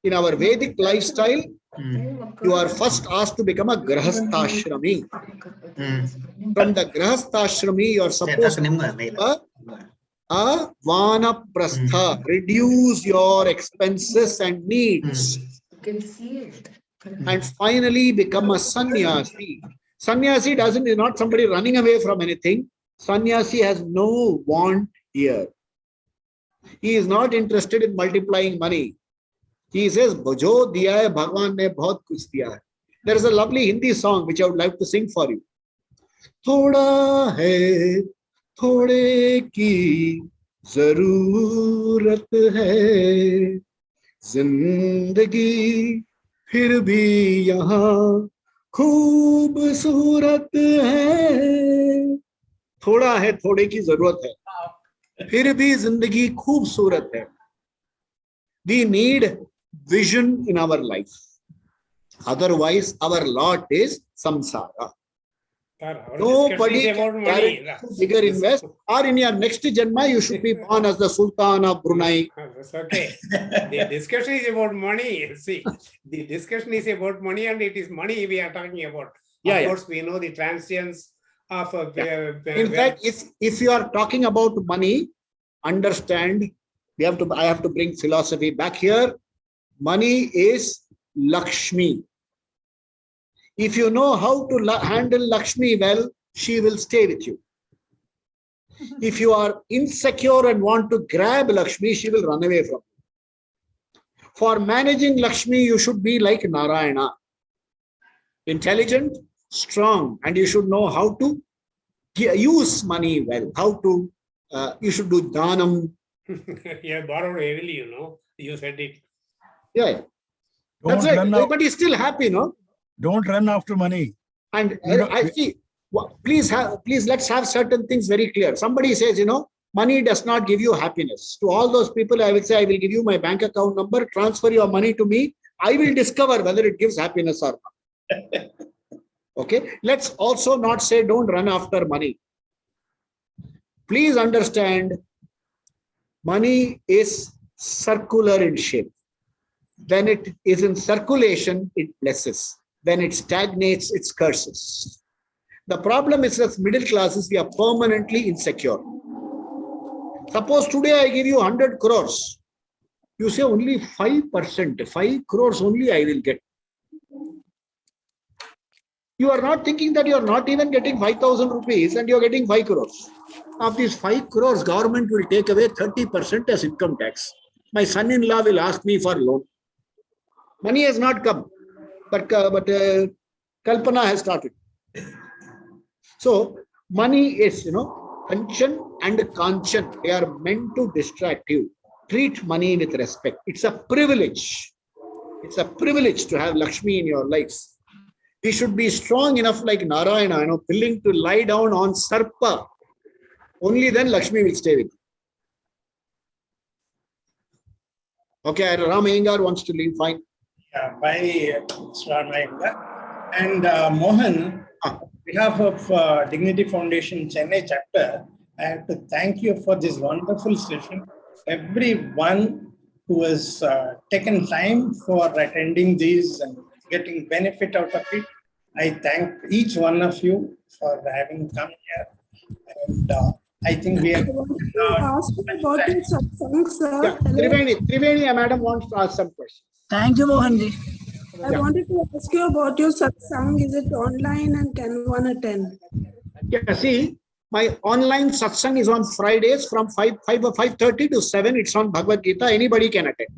In our Vedic lifestyle, you are first asked to become a Grahastha-shrami. From the Grahastha-shrami, you are supposed to be a Vanaprastha. Reduce your expenses and needs. And finally become a sannyasi. Sannyasi is not somebody running away from anything. Sannyasi has no want here. He is not interested in multiplying money. He says, "Jo diya hai, Bhagwan ne bahut kuch diya hai." There is a lovely Hindi song which I would like to sing for you. Thoda hai, thode ki zarurat hai. Zindagi फिर भी यहाँ खूबसूरत है. थोड़ा है, थोड़े की जरूरत है, फिर भी जिंदगी खूबसूरत है. We need vision in our life. Otherwise, our lot is samsara. Nobody can bigger invest, or in your next janma, you should be born as the Sultan of Brunei. That's okay. The discussion is about money. See, the discussion is about money, and it is money we are talking about. Of course, we know the transience of. In fact, if you are talking about money, understand. I have to bring philosophy back here. Money is Lakshmi. If you know how to handle Lakshmi well, she will stay with you. If you are insecure and want to grab Lakshmi, she will run away from you. For managing Lakshmi, you should be like Narayana. Intelligent, strong, and you should know how to use money well. How to, you should do dhanam. You have borrowed heavily, you said it. Yeah. That's it. But he's still happy, no? Don't run after money. And I see, Please let's have certain things very clear. Somebody says, money does not give you happiness. To all those people, I will say, I will give you my bank account number, transfer your money to me. I will discover whether it gives happiness or not. Okay. Let's also not say don't run after money. Please understand, money is circular in shape. When it is in circulation, it blesses. When it stagnates, it curses. The problem is that middle classes, we are permanently insecure. Suppose today I give you 100 crores. You say only 5%, 5 crores only I will get. You are not thinking that you are not even getting 5,000 rupees and you are getting 5 crores. Of these 5 crores, government will take away 30% as income tax. My son-in-law will ask me for loan. Money has not come, but Kalpana has started. So money is, pension and kanchan, they are meant to distract you. Treat money with respect. It's a privilege. It's a privilege to have Lakshmi in your lives. We should be strong enough like Narayana, willing to lie down on Sarpa. Only then Lakshmi will stay with you. Okay, Ram Iyengar wants to leave, fine. Yeah, by Swarnayengar. And Mohan, on behalf of Dignity Foundation Chennai chapter, I have to thank you for this wonderful session. Everyone who has taken time for attending these and getting benefit out of it, I thank each one of you for having come here. And I think we have ask about your satsang, sir. Yeah, Triveni, madam wants to ask some questions. Thank you, Mohanji. I wanted to ask you about your satsang. Is it online and can one attend? Yeah, see, my online satsang is on Fridays from 5:30 to 7. It's on Bhagavad Gita. Anybody can attend.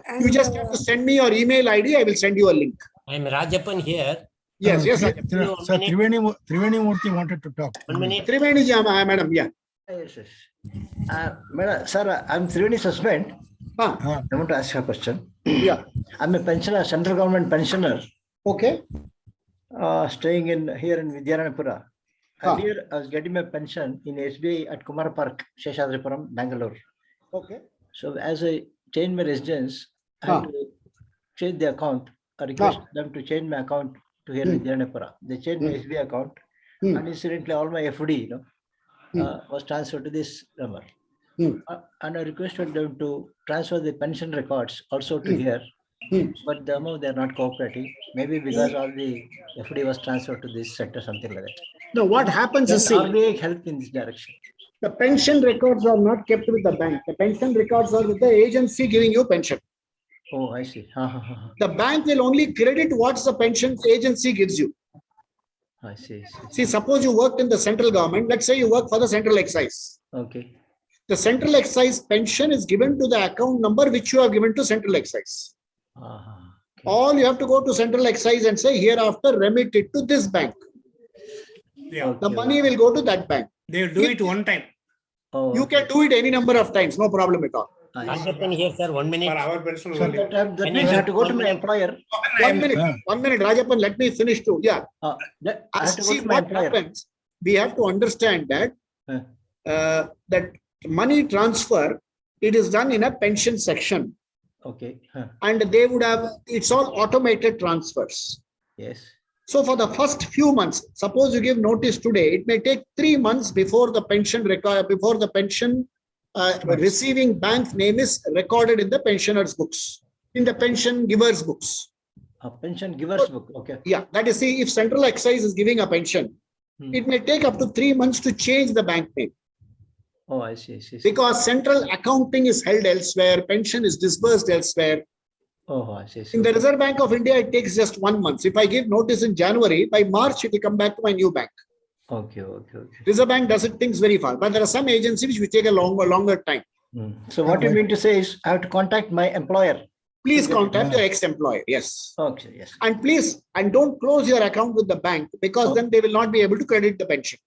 And you just have to send me your email ID. I will send you a link. I'm Rajapan here. Yes, Sir, Triveni Murthy wanted to talk. 1 minute. Triveni, madam, yeah. Yes, yes. Madam, sir, I'm Triveni's husband. I want to ask a question. Yeah. I'm a pensioner, central government pensioner. Okay. Staying here in Vidyaranapura. Earlier, I was getting my pension in SBI at Kumar Park, Sheshadripuram, Bangalore. Okay. So as I changed my residence, I had to change the account. I request them to change my account to here in Vidyaranapura. They changed my SBI account. And incidentally, all my FD, was transferred to this number. And I requested them to transfer the pension records also to here. But the amount they are not cooperating. Maybe because all the FD was transferred to this sector, something like that. No, what happens is, RBI help in this direction. The pension records are not kept with the bank. The pension records are with the agency giving you pension. Oh, I see. The bank will only credit what the pension agency gives you. I see. See, suppose you worked in the central government. Let's say you work for the central excise. Okay. The central excise pension is given to the account number which you have given to central excise. Okay. All you have to go to central excise and say, hereafter remit it to this bank. Yeah. The money will go to that bank. They will do it one time. Oh, you can do it any number of times, no problem at all. Rajapan here, sir. 1 minute. For our personal So that means I have to go to my employer. 1 minute, 1 minute, Rajapan, let me finish too. Yeah. I have to go See to my what employer. happens. We have to understand that that money transfer, it is done in a pension section. Okay. And they would have, it's all automated transfers. Yes. So for the first few months, suppose you give notice today, it may take 3 months before the pension receiving bank name is recorded in the pensioner's books, in the pension giver's books. A pension giver's book. Okay. Yeah, that is, see, if central excise is giving a pension, it may take up to 3 months to change the bank name. Oh, I see. Because central accounting is held elsewhere, pension is disbursed elsewhere. Oh, I see. In the Reserve Bank of India, it takes just 1 month. If I give notice in January, by March, it will come back to my new bank. Okay. Reserve Bank does it things very fast, but there are some agencies which take a longer time. So what you mean to say is I have to contact my employer. Please contact your ex-employer. Yes. Okay. Yes. And please, and don't close your account with the bank because then they will not be able to credit the pension.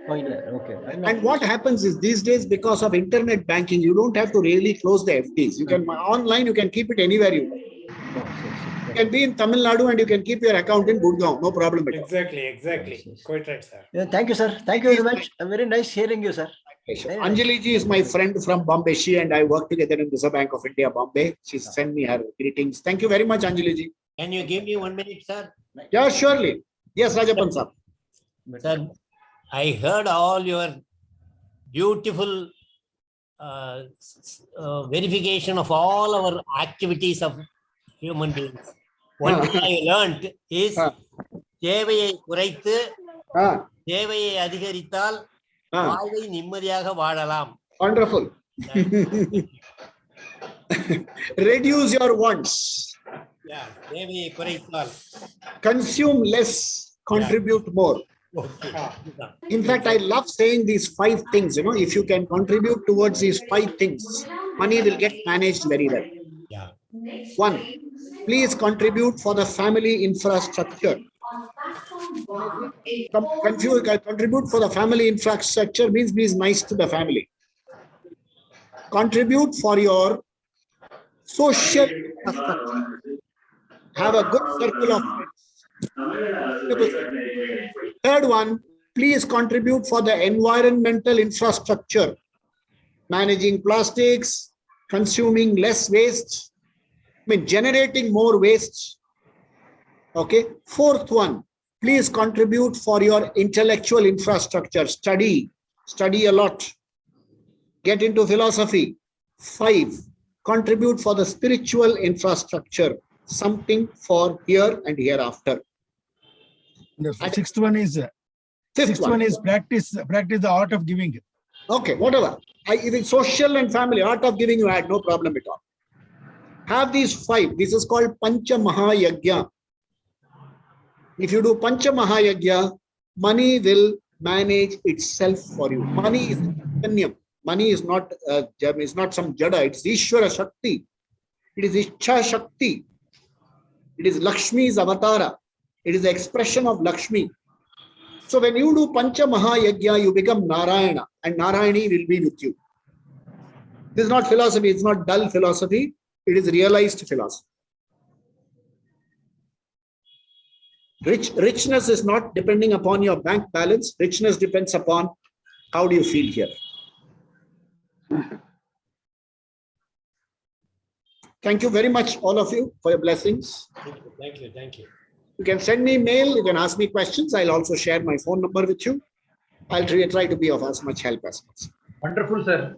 Oh, yeah. Okay. And what happens is these days, because of internet banking, you don't have to really close the FDs. You can online, you can keep it anywhere you want. You can be in Tamil Nadu and you can keep your account in Gurgaon. No problem at all. Exactly. Quite right, sir. Yeah, thank you, sir. Thank you very much. Very nice hearing you, sir. Very nice. Anjali ji is my friend from Bombay. She and I work together in Reserve Bank of India, Bombay. She sent me her greetings. Thank you very much, Anjali ji. Can you give me 1 minute, sir? Yeah, surely. Yes, Rajapan sir. Sir, I heard all your beautiful verification of all our activities of human beings. One thing I learned is தேவையை குறைத்து தேவையை அதிகரித்தால் வாழ்வை நிம்மதியாக வாழலாம். Wonderful. Reduce your wants. Yeah, தேவையை குறைத்தால். Consume less, contribute more. In fact, I love saying these 5 things. You know, if you can contribute towards these 5 things, money will get managed very well. Yeah. 1, please contribute for the family infrastructure. Contribute for the family infrastructure means be nice to the family. Contribute for your social infrastructure. Have a good circle of friends. Third one, please contribute for the environmental infrastructure. Managing plastics, consuming less waste, generating more waste. Okay. 4th one, please contribute for your intellectual infrastructure. Study a lot. Get into philosophy. 5, contribute for the spiritual infrastructure. Something for here and hereafter. The 6th one is practice the art of giving. Okay, whatever. Even social and family, art of giving you had no problem at all. Have these 5. This is called Pancha Mahayagya. If you do Pancha Mahayagya, money will manage itself for you. Money is Chaitanyam. Money is not some Jada. It's Ishvara Shakti. It is Ichcha Shakti. It is Lakshmi's avatara. It is the expression of Lakshmi. So when you do Pancha Mahayagya, you become Narayana and Narayani will be with you. This is not philosophy. It's not dull philosophy. It is realized philosophy. Richness is not depending upon your bank balance. Richness depends upon how do you feel here. Thank you very much, all of you, for your blessings. Thank you. You can send me mail. You can ask me questions. I'll also share my phone number with you. I'll try to be of as much help as possible. Wonderful, sir.